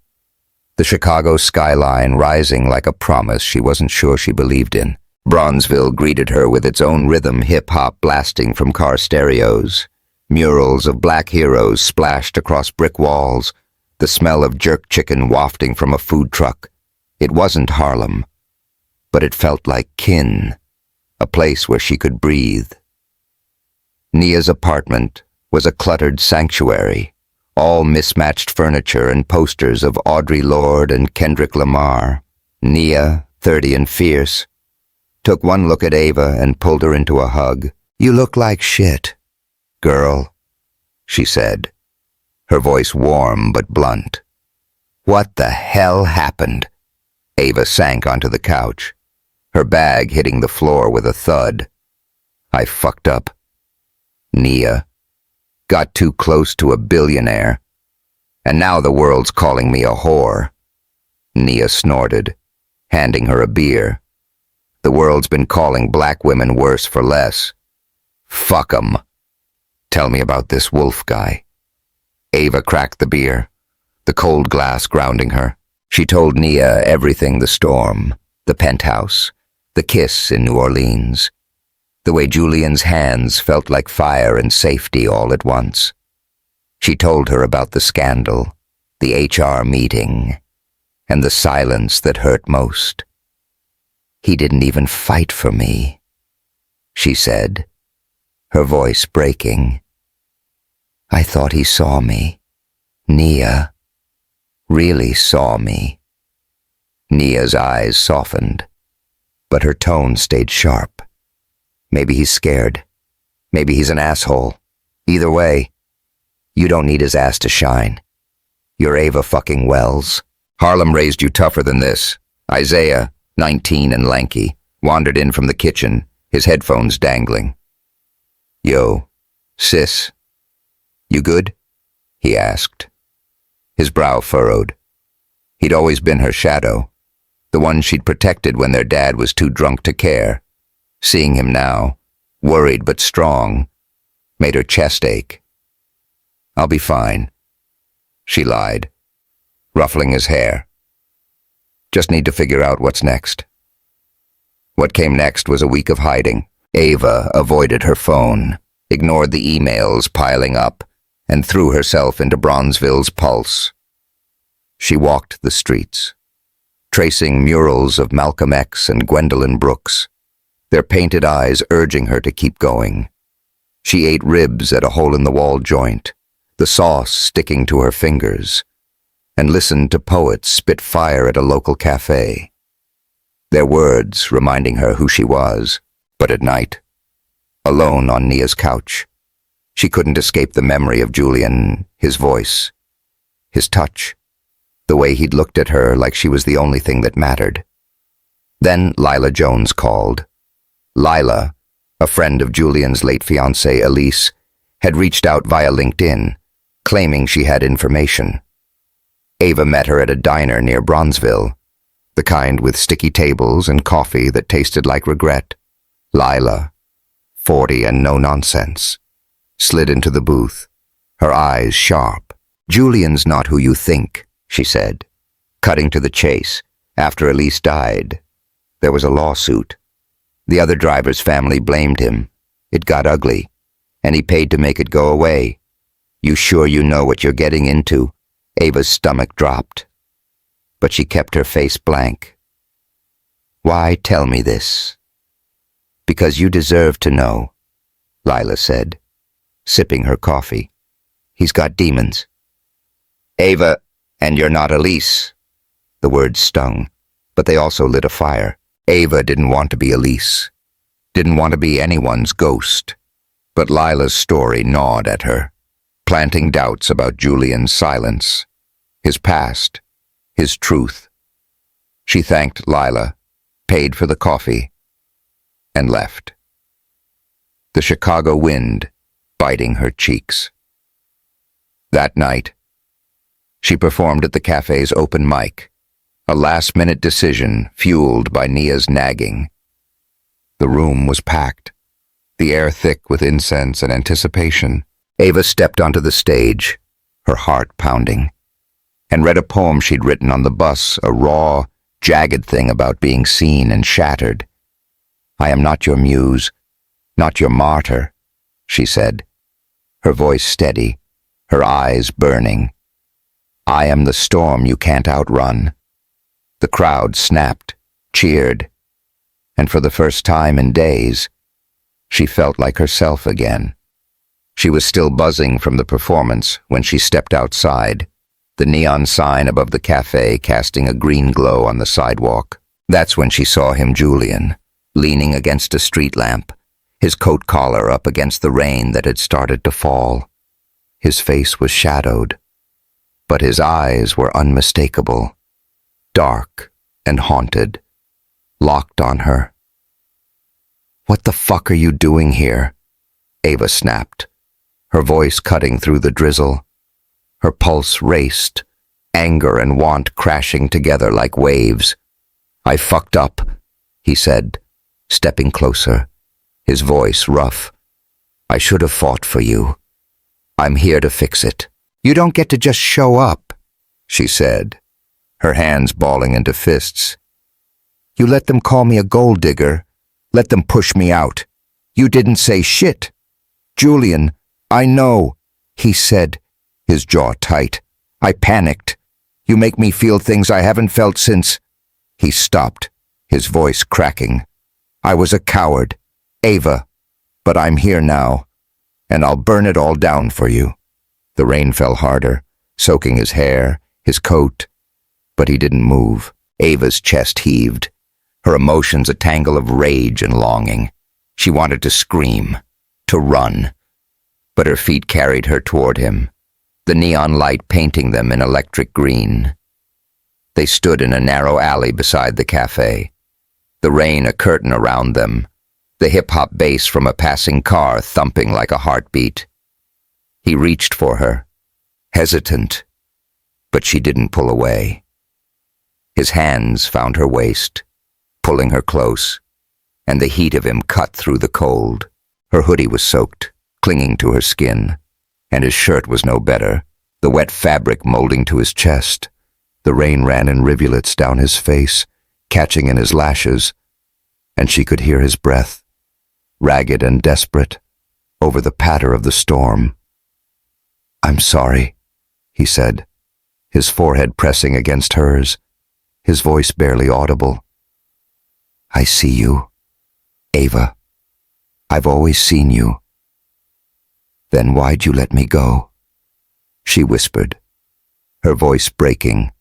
the Chicago skyline rising like a promise she wasn't sure she believed in. Bronzeville greeted her with its own rhythm, hip-hop blasting from car stereos. Murals of black heroes splashed across brick walls, the smell of jerk chicken wafting from a food truck. It wasn't Harlem, but it felt like kin, a place where she could breathe. Nia's apartment was a cluttered sanctuary, all mismatched furniture and posters of Audre Lorde and Kendrick Lamar. Nia, 30 and fierce, took one look at Ava and pulled her into a hug. You look like shit, girl, she said, her voice warm but blunt. What the hell happened? Ava sank onto the couch, her bag hitting the floor with a thud. I fucked up. Nia. Got too close to a billionaire. And now the world's calling me a whore. Nia snorted, handing her a beer. The world's been calling black women worse for less. Fuck 'em. Tell me about this Wolf guy. Ava cracked the beer, the cold glass grounding her. She told Nia everything: the storm, the penthouse, the kiss in New Orleans, the way Julian's hands felt like fire and safety all at once. She told her about the scandal, the HR meeting, and the silence that hurt most. He didn't even fight for me, she said, her voice breaking. I thought he saw me. Nia really saw me. Nia's eyes softened, but her tone stayed sharp. Maybe he's scared. Maybe he's an asshole. Either way, you don't need his ass to shine. You're Ava fucking Wells. Harlem raised you tougher than this. Isaiah, 19 and lanky, wandered in from the kitchen, his headphones dangling. Yo, sis, you good? He asked. His brow furrowed. He'd always been her shadow, the one she'd protected when their dad was too drunk to care. Seeing him now, worried but strong, made her chest ache. I'll be fine, she lied, ruffling his hair. Just need to figure out what's next. What came next was a week of hiding. Ava avoided her phone, ignored the emails piling up, and threw herself into Bronzeville's pulse. She walked the streets, tracing murals of Malcolm X and Gwendolyn Brooks, their painted eyes urging her to keep going. She ate ribs at a hole-in-the-wall joint, the sauce sticking to her fingers, and listened to poets spit fire at a local cafe, their words reminding her who she was. But at night, alone on Nia's couch, she couldn't escape the memory of Julian, his voice, his touch, the way he'd looked at her like she was the only thing that mattered. Then Lila Jones called. Lila, a friend of Julian's late fiancée Elise, had reached out via LinkedIn, claiming she had information. Ava met her at a diner near Bronzeville, the kind with sticky tables and coffee that tasted like regret. Lila, 40 and no nonsense, slid into the booth, her eyes sharp. "Julian's not who you think," she said, cutting to the chase. "After Elise died, there was a lawsuit. The other driver's family blamed him. It got ugly, and he paid to make it go away. You sure you know what you're getting into?" Ava's stomach dropped, but she kept her face blank. "Why tell me this?" "Because you deserve to know," Lila said, sipping her coffee. "He's got demons." "Ava, and you're not Elise." The words stung, but they also lit a fire. Ava didn't want to be Elise, didn't want to be anyone's ghost. But Lila's story gnawed at her, planting doubts about Julian's silence, his past, his truth. She thanked Lila, paid for the coffee, and left. The Chicago wind biting her cheeks. That night, she performed at the cafe's open mic, a last-minute decision fueled by Nia's nagging. The room was packed, the air thick with incense and anticipation. Ava stepped onto the stage, her heart pounding, and read a poem she'd written on the bus, a raw, jagged thing about being seen and shattered. "I am not your muse, not your martyr," she said, her voice steady, her eyes burning. "I am the storm you can't outrun." The crowd snapped, cheered, and for the first time in days, she felt like herself again. She was still buzzing from the performance when she stepped outside, the neon sign above the cafe casting a green glow on the sidewalk. That's when she saw him, Julian, leaning against a street lamp, his coat collar up against the rain that had started to fall. His face was shadowed, but his eyes were unmistakable, dark and haunted, locked on her. "What the fuck are you doing here?" Ava snapped, her voice cutting through the drizzle. Her pulse raced, anger and want crashing together like waves. "I fucked up," he said, stepping closer, his voice rough. "I should have fought for you. I'm here to fix it." "You don't get to just show up," she said, her hands balling into fists. "You let them call me a gold digger, let them push me out. You didn't say shit." "Julian, I know," he said, his jaw tight. "I panicked. You make me feel things I haven't felt since—" He stopped, his voice cracking. "I was a coward, Ava, but I'm here now, and I'll burn it all down for you." The rain fell harder, soaking his hair, his coat, but he didn't move. Ava's chest heaved, her emotions a tangle of rage and longing. She wanted to scream, to run, but her feet carried her toward him, the neon light painting them in electric green. They stood in a narrow alley beside the cafe, the rain a curtain around them, the hip-hop bass from a passing car thumping like a heartbeat. He reached for her, hesitant, but she didn't pull away. His hands found her waist, pulling her close, and the heat of him cut through the cold. Her hoodie was soaked, clinging to her skin, and his shirt was no better, the wet fabric molding to his chest. The rain ran in rivulets down his face, catching in his lashes, and she could hear his breath, ragged and desperate, over the patter of the storm. "I'm sorry," he said, his forehead pressing against hers, his voice barely audible. "I see you, Ava. I've always seen you." "Then why'd you let me go?" she whispered, her voice breaking,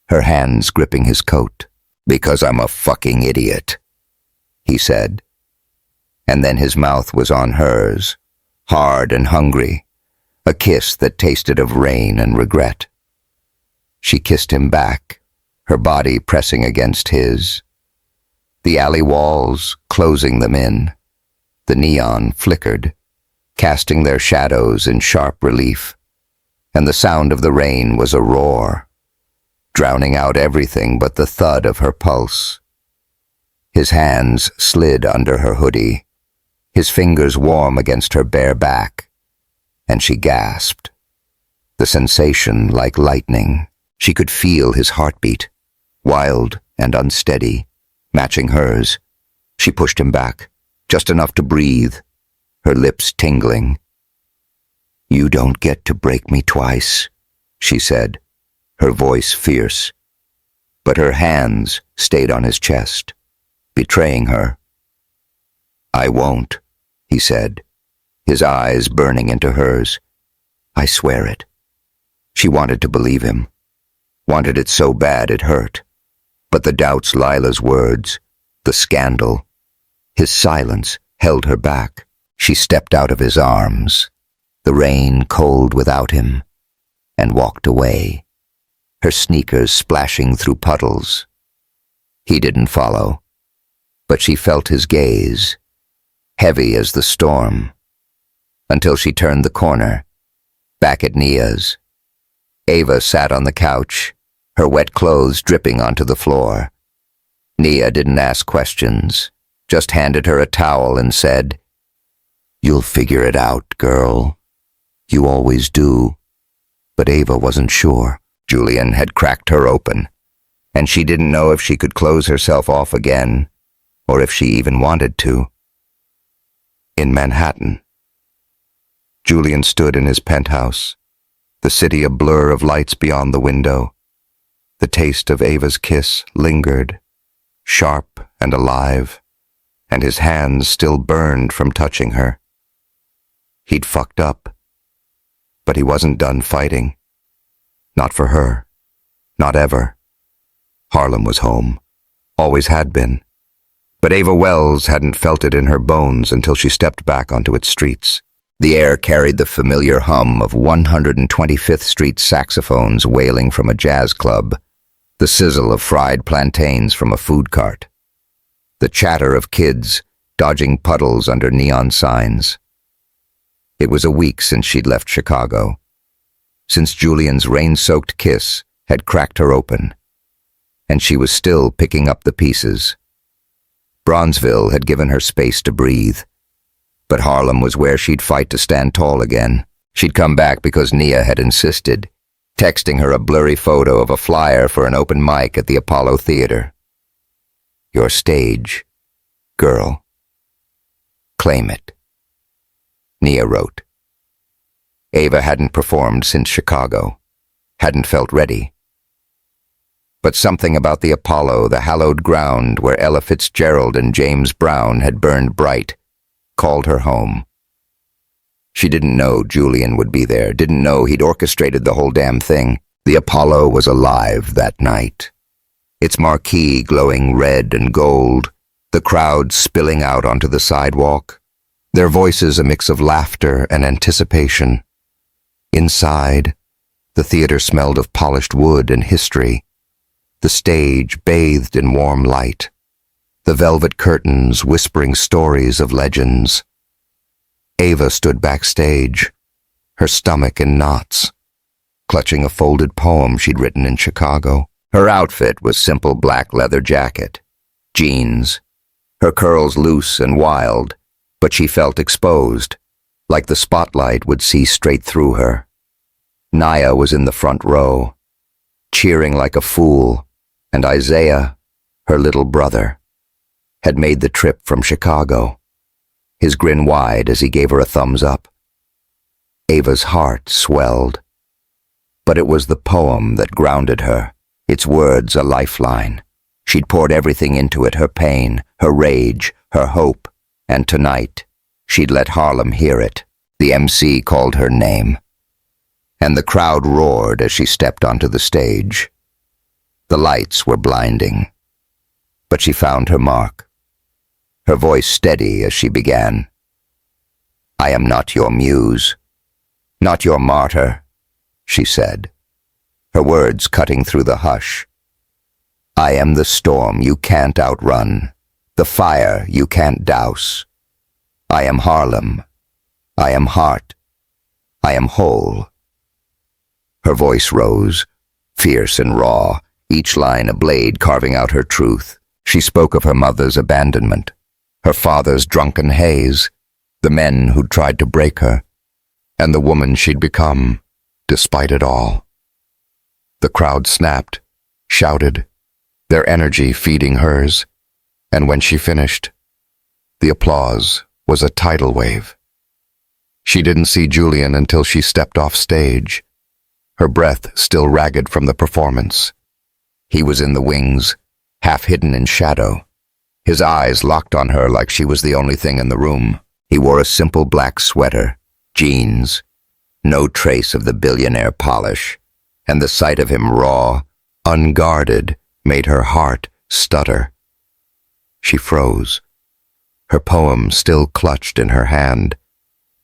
her hands gripping his coat. "Because I'm a fucking idiot," he said. And then his mouth was on hers, hard and hungry, a kiss that tasted of rain and regret. She kissed him back, her body pressing against his. The alley walls, closing them in. The neon flickered, casting their shadows in sharp relief, and the sound of the rain was a roar, drowning out everything but the thud of her pulse. His hands slid under her hoodie, his fingers warm against her bare back, and she gasped. The sensation like lightning. She could feel his heartbeat, wild and unsteady, matching hers. She pushed him back, just enough to breathe, her lips tingling. "You don't get to break me twice," she said, her voice fierce. But her hands stayed on his chest, betraying her. "I won't," he said, his eyes burning into hers. "I swear it." She wanted to believe him, wanted it so bad it hurt. But the doubts Lila's words, the scandal, his silence held her back. She stepped out of his arms, the rain cold without him, and walked away, her sneakers splashing through puddles. He didn't follow, but she felt his gaze, heavy as the storm, until she turned the corner, back at Nia's. Ava sat on the couch, her wet clothes dripping onto the floor. Nia didn't ask questions, just handed her a towel and said, "You'll figure it out, girl. You always do." But Ava wasn't sure. Julian had cracked her open, and she didn't know if she could close herself off again, or if she even wanted to. In Manhattan, Julian stood in his penthouse, the city a blur of lights beyond the window. The taste of Ava's kiss lingered, sharp and alive, and his hands still burned from touching her. He'd fucked up, but he wasn't done fighting. Not for her. Not ever. Harlem was home. Always had been. But Ava Wells hadn't felt it in her bones until she stepped back onto its streets. The air carried the familiar hum of 125th Street saxophones wailing from a jazz club, the sizzle of fried plantains from a food cart, the chatter of kids dodging puddles under neon signs. It was a week since she'd left Chicago, since Julian's rain-soaked kiss had cracked her open, and she was still picking up the pieces. Bronzeville had given her space to breathe, but Harlem was where she'd fight to stand tall again. She'd come back because Nia had insisted, texting her a blurry photo of a flyer for an open mic at the Apollo Theater. "Your stage, girl. Claim it," Nia wrote. Ava hadn't performed since Chicago, hadn't felt ready. But something about the Apollo, the hallowed ground where Ella Fitzgerald and James Brown had burned bright, called her home. She didn't know Julian would be there, didn't know he'd orchestrated the whole damn thing. The Apollo was alive that night, its marquee glowing red and gold, the crowd spilling out onto the sidewalk, their voices a mix of laughter and anticipation. Inside, the theater smelled of polished wood and history, the stage bathed in warm light, the velvet curtains whispering stories of legends. Ava stood backstage, her stomach in knots, clutching a folded poem she'd written in Chicago. Her outfit was simple black leather jacket, jeans, her curls loose and wild, but she felt exposed, like the spotlight would see straight through her. Nia was in the front row, cheering like a fool, and Isaiah, her little brother, had made the trip from Chicago, his grin wide as he gave her a thumbs up. Ava's heart swelled. But it was the poem that grounded her, its words a lifeline. She'd poured everything into it, her pain, her rage, her hope, and tonight, she'd let Harlem hear it. The MC called her name, and the crowd roared as she stepped onto the stage. The lights were blinding, but she found her mark, her voice steady as she began. "I am not your muse, not your martyr," she said, her words cutting through the hush. "I am the storm you can't outrun, the fire you can't douse. I am Harlem. I am heart. I am whole." Her voice rose, fierce and raw, each line a blade carving out her truth. She spoke of her mother's abandonment, her father's drunken haze, the men who'd tried to break her, and the woman she'd become, despite it all. The crowd snapped, shouted, their energy feeding hers, and when she finished, the applause was a tidal wave. She didn't see Julian until she stepped off stage, her breath still ragged from the performance. He was in the wings, half hidden in shadow, his eyes locked on her like she was the only thing in the room. He wore a simple black sweater, jeans, no trace of the billionaire polish, and the sight of him raw, unguarded, made her heart stutter. She froze, her poem still clutched in her hand,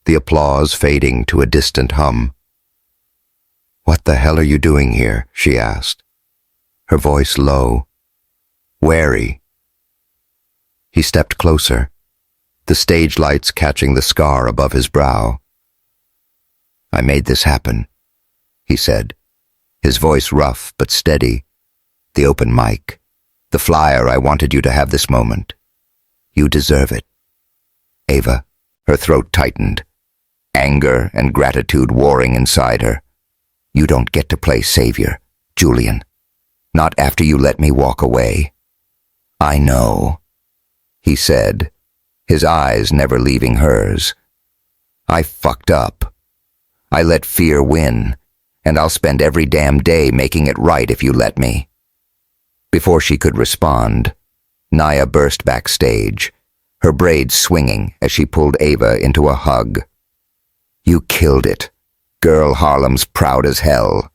the applause fading to a distant hum. "What the hell are you doing here?" she asked, her voice low, wary. He stepped closer, the stage lights catching the scar above his brow. "I made this happen," he said, his voice rough but steady. "The open mic, the flyer, I wanted you to have this moment. You deserve it." Ava, her throat tightened, anger and gratitude warring inside her. "You don't get to play savior, Julian. Not after you let me walk away." "I know," he said, his eyes never leaving hers. "I fucked up. I let fear win, and I'll spend every damn day making it right if you let me." Before she could respond, Naya burst backstage, her braids swinging as she pulled Ava into a hug. "You killed it. Girl Harlem's proud as hell."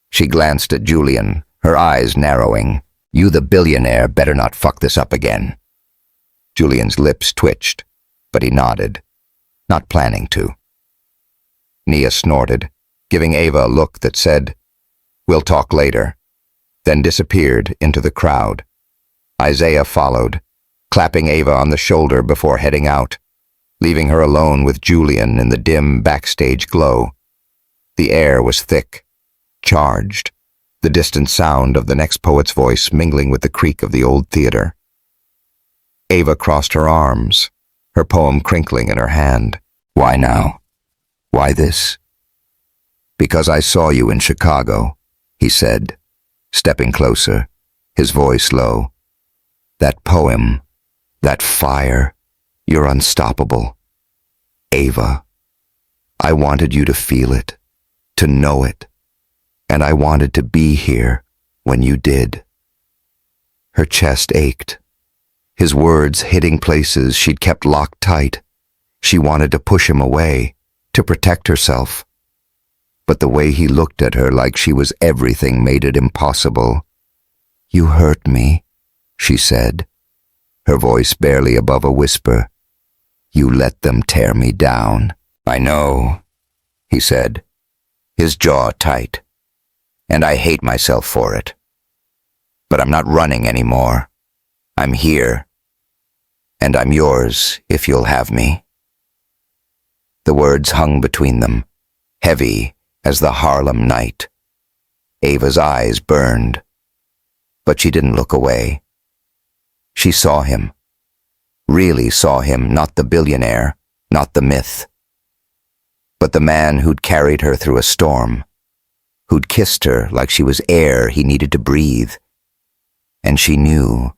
She glanced at Julian, her eyes narrowing. "You the billionaire better not fuck this up again." Julian's lips twitched, but he nodded, not planning to. Nia snorted, giving Ava a look that said, "We'll talk later," then disappeared into the crowd. Isaiah followed, clapping Ava on the shoulder before heading out, leaving her alone with Julian in the dim backstage glow. The air was thick, charged, the distant sound of the next poet's voice mingling with the creak of the old theater. Ava crossed her arms, her poem crinkling in her hand. "Why now? Why this?" "Because I saw you in Chicago," he said, stepping closer, his voice low. "That poem, that fire, you're unstoppable. Ava, I wanted you to feel it, to know it, and I wanted to be here when you did." Her chest ached, his words hitting places she'd kept locked tight. She wanted to push him away, to protect herself. But the way he looked at her like she was everything made it impossible. "You hurt me," she said, her voice barely above a whisper. "You let them tear me down." "I know," he said, his jaw tight, "and I hate myself for it. But I'm not running anymore. I'm here, and I'm yours if you'll have me." The words hung between them, heavy as the Harlem night. Ava's eyes burned, but she didn't look away. She saw him, really saw him, not the billionaire, not the myth, but the man who'd carried her through a storm, who'd kissed her like she was air he needed to breathe. And she knew,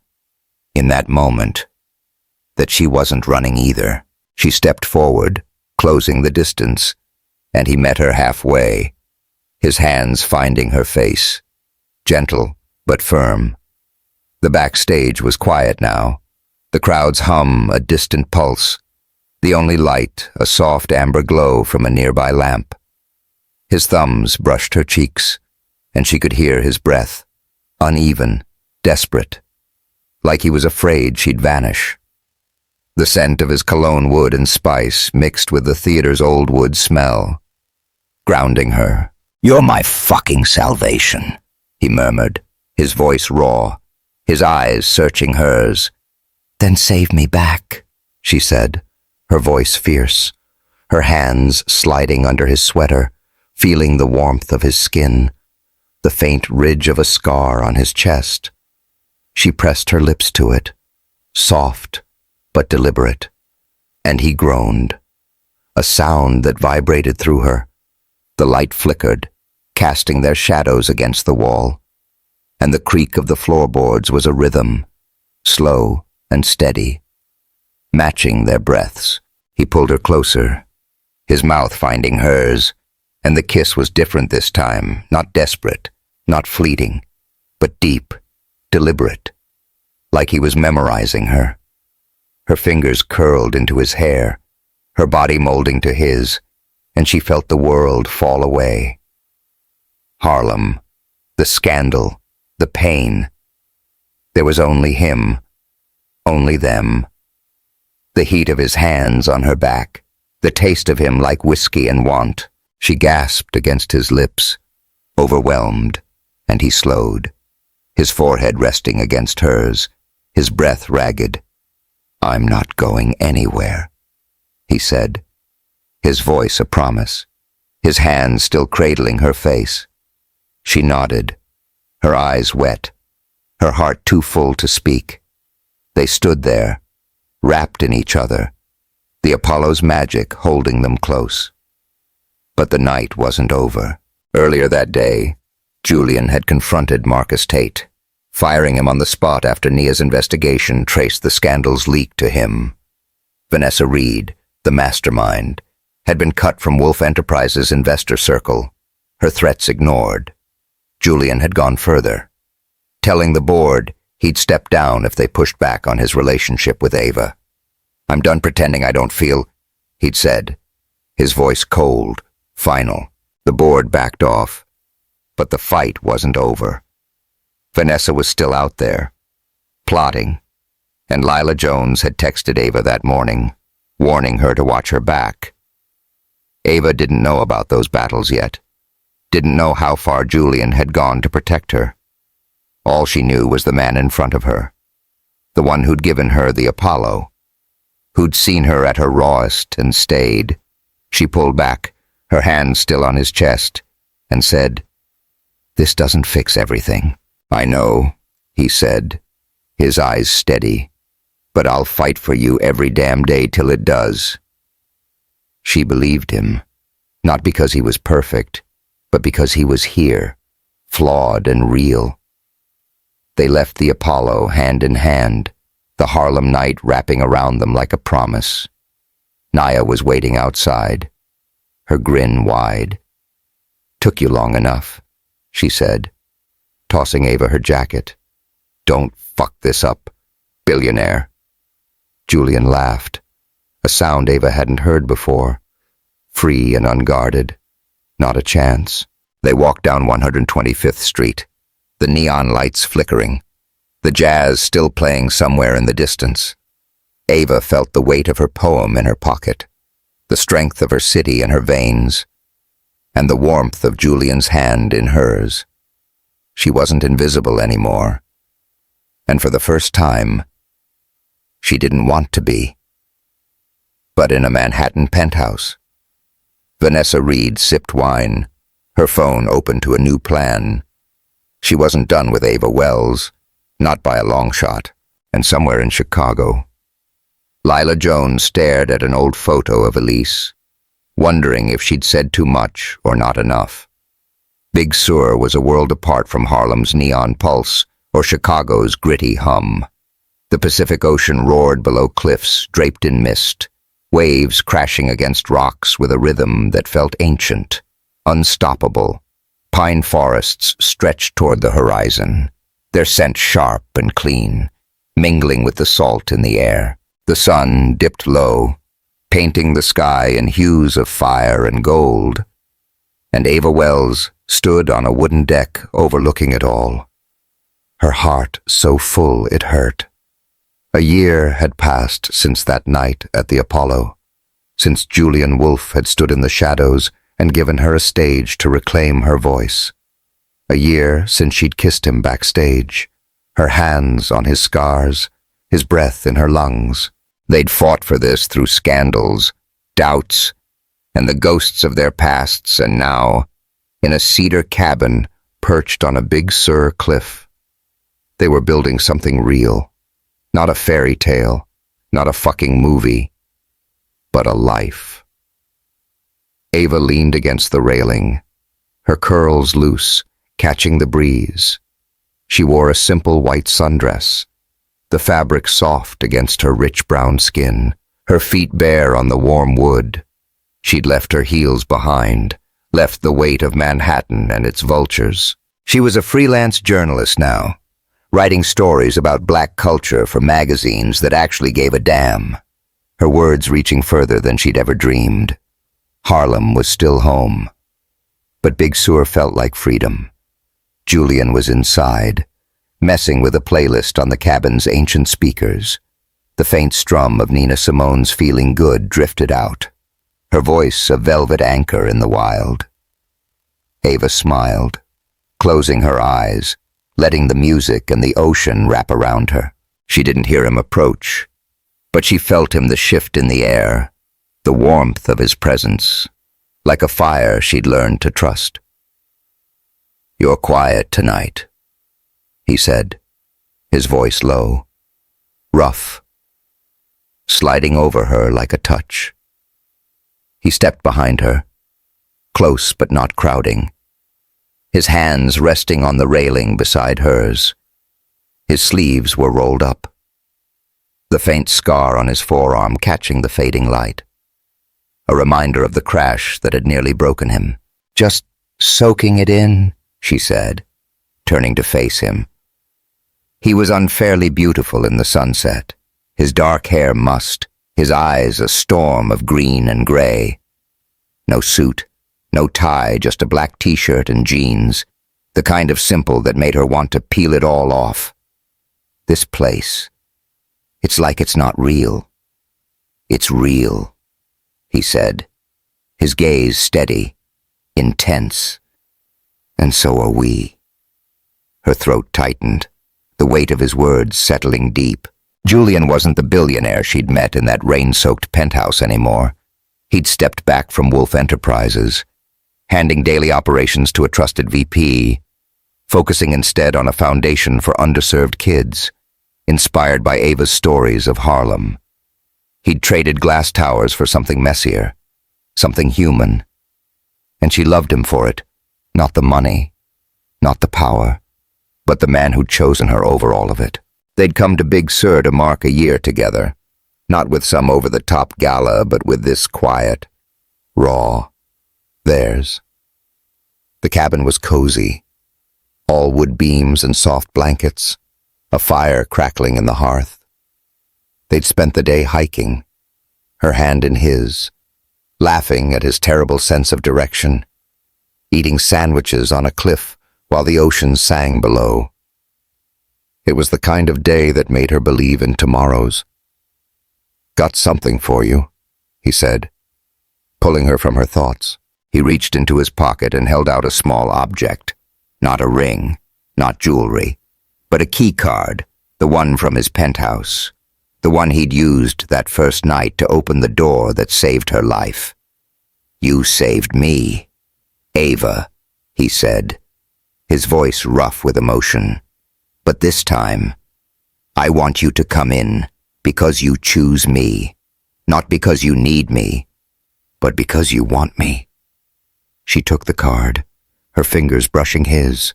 in that moment, that she wasn't running either. She stepped forward, closing the distance, and he met her halfway, his hands finding her face, gentle but firm. The backstage was quiet now, the crowd's hum a distant pulse, the only light a soft amber glow from a nearby lamp. His thumbs brushed her cheeks, and she could hear his breath, uneven, desperate, like he was afraid she'd vanish. The scent of his cologne wood and spice mixed with the theater's old wood smell, grounding her. "You're my fucking salvation," he murmured, his voice raw, his eyes searching hers. "Then save me back," she said, her voice fierce, her hands sliding under his sweater, feeling the warmth of his skin, the faint ridge of a scar on his chest. She pressed her lips to it, soft but deliberate, and he groaned, a sound that vibrated through her. The light flickered, casting their shadows against the wall, and the creak of the floorboards was a rhythm, slow and steady, matching their breaths. He pulled her closer, his mouth finding hers, and the kiss was different this time, not desperate, not fleeting, but deep, deliberate, like he was memorizing her. Her fingers curled into his hair, her body molding to his, and she felt the world fall away. Harlem, the scandal, the pain. There was only him, only them. The heat of his hands on her back, the taste of him like whiskey and want. She gasped against his lips, overwhelmed, and he slowed, his forehead resting against hers, his breath ragged. "I'm not going anywhere," he said, his voice a promise, his hands still cradling her face. She nodded, her eyes wet, her heart too full to speak. They stood there, wrapped in each other, the Apollo's magic holding them close. But the night wasn't over. Earlier that day, Julian had confronted Marcus Tate, firing him on the spot after Nia's investigation traced the scandal's leak to him. Vanessa Reed, the mastermind, had been cut from Wolf Enterprises' investor circle, her threats ignored. Julian had gone further, telling the board he'd step down if they pushed back on his relationship with Ava. "I'm done pretending I don't feel," he'd said, his voice cold, final. The board backed off, but the fight wasn't over. Vanessa was still out there, plotting, and Lila Jones had texted Ava that morning, warning her to watch her back. Ava didn't know about those battles yet, didn't know how far Julian had gone to protect her. All she knew was the man in front of her, the one who'd given her the Apollo, who'd seen her at her rawest and stayed. She pulled back, her hand still on his chest, and said, "This doesn't fix everything." "I know," he said, his eyes steady, "but I'll fight for you every damn day till it does." She believed him, not because he was perfect, but because he was here, flawed and real. They left the Apollo hand in hand, the Harlem night wrapping around them like a promise. Nia was waiting outside, her grin wide. "Took you long enough," she said, tossing Ava her jacket. "Don't fuck this up, billionaire." Julian laughed, a sound Ava hadn't heard before, free and unguarded. Not a chance. They walked down 125th Street, the neon lights flickering, the jazz still playing somewhere in the distance. Ava felt the weight of her poem in her pocket, the strength of her city in her veins, and the warmth of Julian's hand in hers. She wasn't invisible anymore, and for the first time, she didn't want to be. But in a Manhattan penthouse. Vanessa Reed sipped wine, her phone open to a new plan. She wasn't done with Ava Wells, not by a long shot, and somewhere in Chicago. Lila Jones stared at an old photo of Elise, wondering if she'd said too much or not enough. Big Sur was a world apart from Harlem's neon pulse or Chicago's gritty hum. The Pacific Ocean roared below cliffs draped in mist, waves crashing against rocks with a rhythm that felt ancient, unstoppable. Pine forests stretched toward the horizon, their scent sharp and clean, mingling with the salt in the air. The sun dipped low, painting the sky in hues of fire and gold, and Ava Wells stood on a wooden deck overlooking it all, her heart so full it hurt. A year had passed since that night at the Apollo, since Julian Wolf had stood in the shadows and given her a stage to reclaim her voice. A year since she'd kissed him backstage, her hands on his scars, his breath in her lungs. They'd fought for this through scandals, doubts, and the ghosts of their pasts, and now, in a cedar cabin perched on a Big Sur cliff, they were building something real. Not a fairy tale, not a fucking movie, but a life. Ava leaned against the railing, her curls loose, catching the breeze. She wore a simple white sundress, the fabric soft against her rich brown skin, her feet bare on the warm wood. She'd left her heels behind, left the weight of Manhattan and its vultures. She was a freelance journalist now, writing stories about black culture for magazines that actually gave a damn, her words reaching further than she'd ever dreamed. Harlem was still home, but Big Sur felt like freedom. Julian was inside, messing with a playlist on the cabin's ancient speakers. The faint strum of Nina Simone's Feeling Good drifted out, her voice a velvet anchor in the wild. Ava smiled, closing her eyes, letting the music and the ocean wrap around her. She didn't hear him approach, but she felt him, the shift in the air, the warmth of his presence, like a fire she'd learned to trust. "You're quiet tonight," he said, his voice low, rough, sliding over her like a touch. He stepped behind her, close but not crowding, his hands resting on the railing beside hers. His sleeves were rolled up, the faint scar on his forearm catching the fading light, a reminder of the crash that had nearly broken him. "Just soaking it in," she said, turning to face him. He was unfairly beautiful in the sunset, his dark hair mussed, his eyes a storm of green and gray. No suit, no tie, just a black t-shirt and jeans, the kind of simple that made her want to peel it all off. This place, it's like it's not real. "It's real," he said, his gaze steady, intense. "And so are we." Her throat tightened, the weight of his words settling deep. Julian wasn't the billionaire she'd met in that rain-soaked penthouse anymore. He'd stepped back from Wolf Enterprises, handing daily operations to a trusted VP, focusing instead on a foundation for underserved kids, inspired by Ava's stories of Harlem. He'd traded glass towers for something messier, something human, and she loved him for it. Not the money, not the power, but the man who'd chosen her over all of it. They'd come to Big Sur to mark a year together, not with some over-the-top gala, but with this quiet, raw, theirs. The cabin was cozy, all wood beams and soft blankets, a fire crackling in the hearth. They'd spent the day hiking, her hand in his, laughing at his terrible sense of direction, eating sandwiches on a cliff while the ocean sang below. It was the kind of day that made her believe in tomorrows. "Got something for you," he said, pulling her from her thoughts. He reached into his pocket and held out a small object, not a ring, not jewelry, but a key card, the one from his penthouse, the one he'd used that first night to open the door that saved her life. "You saved me, Ava," he said, his voice rough with emotion. "But this time, I want you to come in because you choose me, not because you need me, but because you want me." She took the card, her fingers brushing his,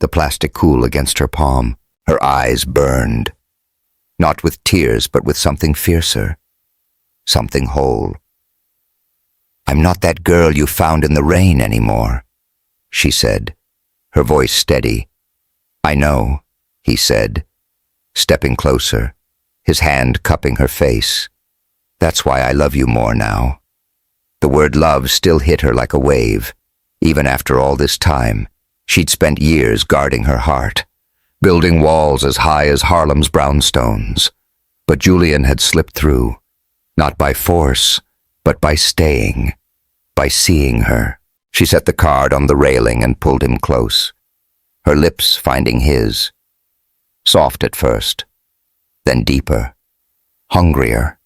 the plastic cool against her palm. Her eyes burned, not with tears but with something fiercer. something whole. "I'm not that girl you found in the rain anymore," she said, her voice steady. "I know," he said, stepping closer, his hand cupping her face. "That's why I love you more now." The word love still hit her like a wave. Even after all this time, she'd spent years guarding her heart, building walls as high as Harlem's brownstones. But Julian had slipped through, not by force, but by staying, by seeing her. She set the card on the railing and pulled him close, her lips finding his. Soft at first, then deeper, hungrier.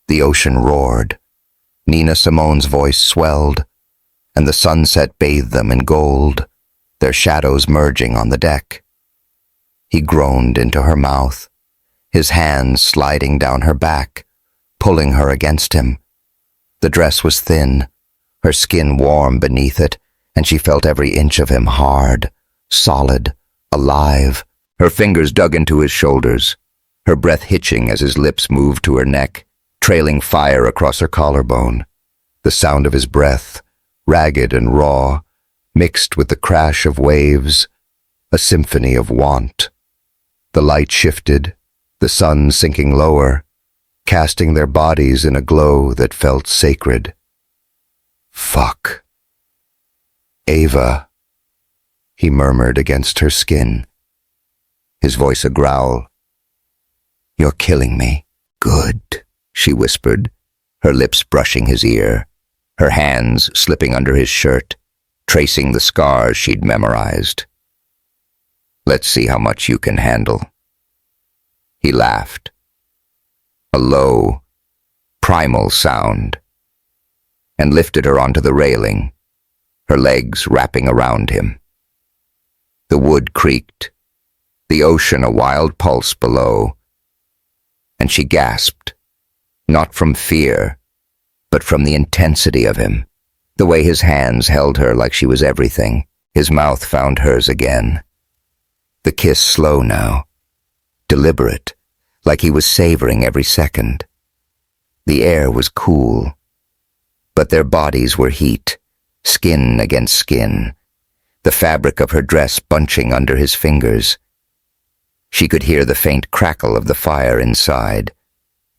The ocean roared. Nina Simone's voice swelled, and the sunset bathed them in gold, their shadows merging on the deck. He groaned into her mouth, his hands sliding down her back, pulling her against him. The dress was thin, her skin warm beneath it, and she felt every inch of him hard, solid, alive. Her fingers dug into his shoulders, her breath hitching as his lips moved to her neck, trailing fire across her collarbone. The sound of his breath, ragged and raw, mixed with the crash of waves, a symphony of want. The light shifted, the sun sinking lower, casting their bodies in a glow that felt sacred. "Fuck. Ava," he murmured against her skin, his voice a growl. "You're killing me." "Good," she whispered, her lips brushing his ear, her hands slipping under his shirt, tracing the scars she'd memorized. "Let's see how much you can handle." He laughed. A low, primal sound, and lifted her onto the railing, her legs wrapping around him. The wood creaked, the ocean a wild pulse below, and she gasped, not from fear, but from the intensity of him, the way his hands held her like she was everything. His mouth found hers again. The kiss slow now, deliberate, like he was savoring every second. The air was cool, but their bodies were heat, skin against skin, the fabric of her dress bunching under his fingers. She could hear the faint crackle of the fire inside,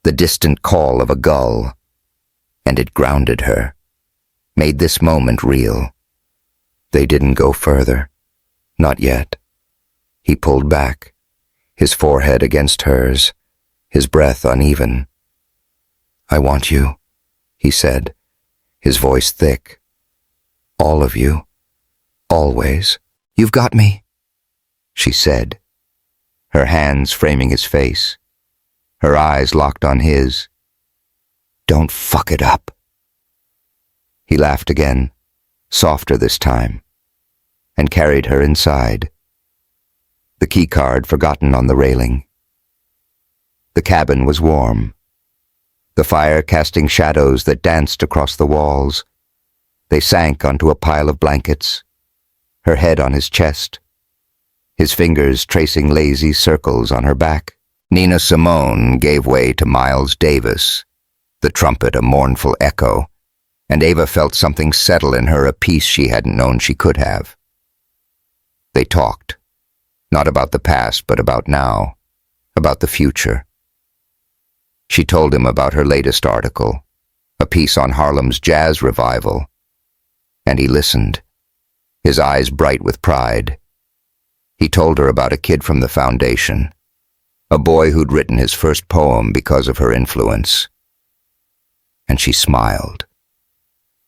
the distant call of a gull, and it grounded her, made this moment real. They didn't go further. Not yet. He pulled back, his forehead against hers, his breath uneven. "I want you," he said, his voice thick. "All of you. Always." "You've got me," she said, her hands framing his face, her eyes locked on his. "Don't fuck it up." He laughed again, softer this time, and carried her inside. The keycard forgotten on the railing. The cabin was warm, the fire casting shadows that danced across the walls. They sank onto a pile of blankets, her head on his chest, his fingers tracing lazy circles on her back. Nina Simone gave way to Miles Davis, the trumpet a mournful echo, and Ava felt something settle in her, a peace she hadn't known she could have. They talked, not about the past, but about now, about the future. She told him about her latest article, a piece on Harlem's jazz revival, and he listened, his eyes bright with pride. He told her about a kid from the foundation, a boy who'd written his first poem because of her influence. And she smiled,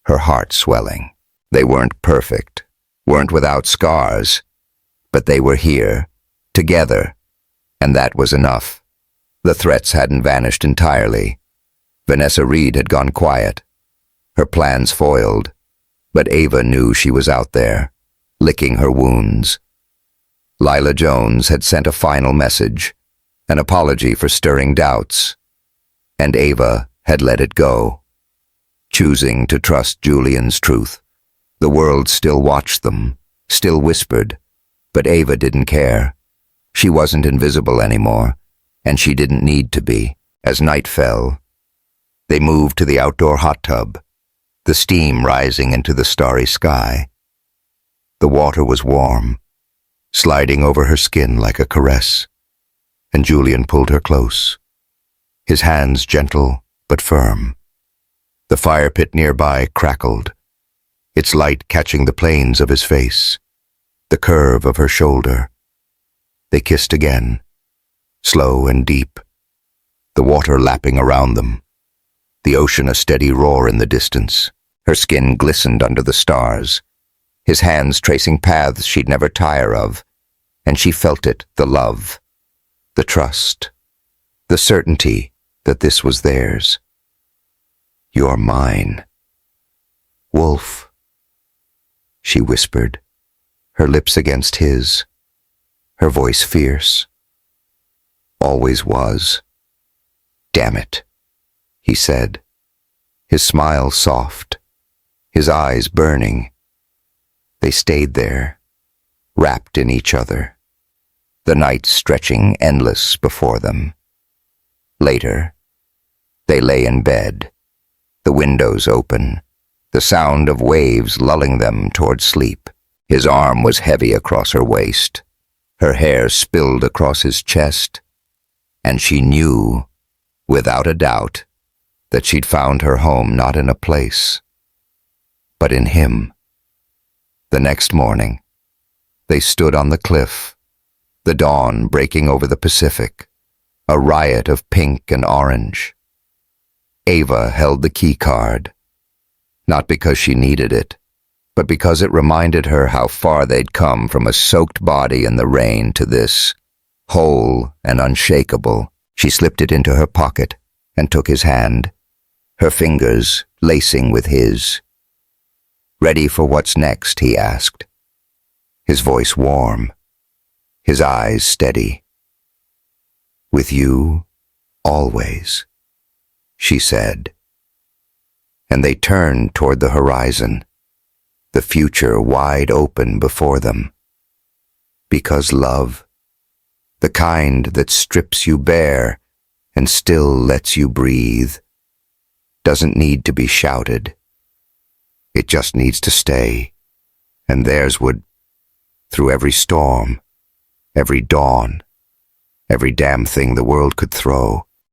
her heart swelling. They weren't perfect, weren't without scars, but they were here, together, and that was enough. The threats hadn't vanished entirely. Vanessa Reed had gone quiet, her plans foiled, but Ava knew she was out there, licking her wounds. Lila Jones had sent a final message, an apology for stirring doubts, and Ava had let it go, choosing to trust Julian's truth. The world still watched them, still whispered, but Ava didn't care. She wasn't invisible anymore, and she didn't need to be. As night fell, They moved to the outdoor hot tub, the steam rising into the starry sky. The water was warm, sliding over her skin like a caress, and Julian pulled her close, his hands gentle but firm. The fire pit nearby crackled, its light catching the planes of his face, the curve of her shoulder. They kissed again, slow and deep, the water lapping around them, the ocean a steady roar in the distance. Her skin glistened under the stars, his hands tracing paths she'd never tire of, and she felt it, the love, the trust, the certainty that this was theirs. "You're mine, Wolf," she whispered, her lips against his, her voice fierce. "Always was." "Damn it," he said, his smile soft, his eyes burning. They stayed there, wrapped in each other, the night stretching endless before them. Later, they lay in bed, the windows open, the sound of waves lulling them toward sleep. His arm was heavy across her waist, her hair spilled across his chest, and she knew, without a doubt, that she'd found her home not in a place, but in him. The next morning, they stood on the cliff, the dawn breaking over the Pacific, a riot of pink and orange. Ava held the key card, not because she needed it, but because it reminded her how far they'd come from a soaked body in the rain to this, whole and unshakable. She slipped it into her pocket and took his hand, her fingers lacing with his. "Ready for what's next?" he asked, his voice warm, his eyes steady. "With you, always," she said. And they turned toward the horizon, the future wide open before them. Because love, the kind that strips you bare and still lets you breathe, doesn't need to be shouted. It just needs to stay, and theirs would, through every storm, every dawn, every damn thing the world could throw.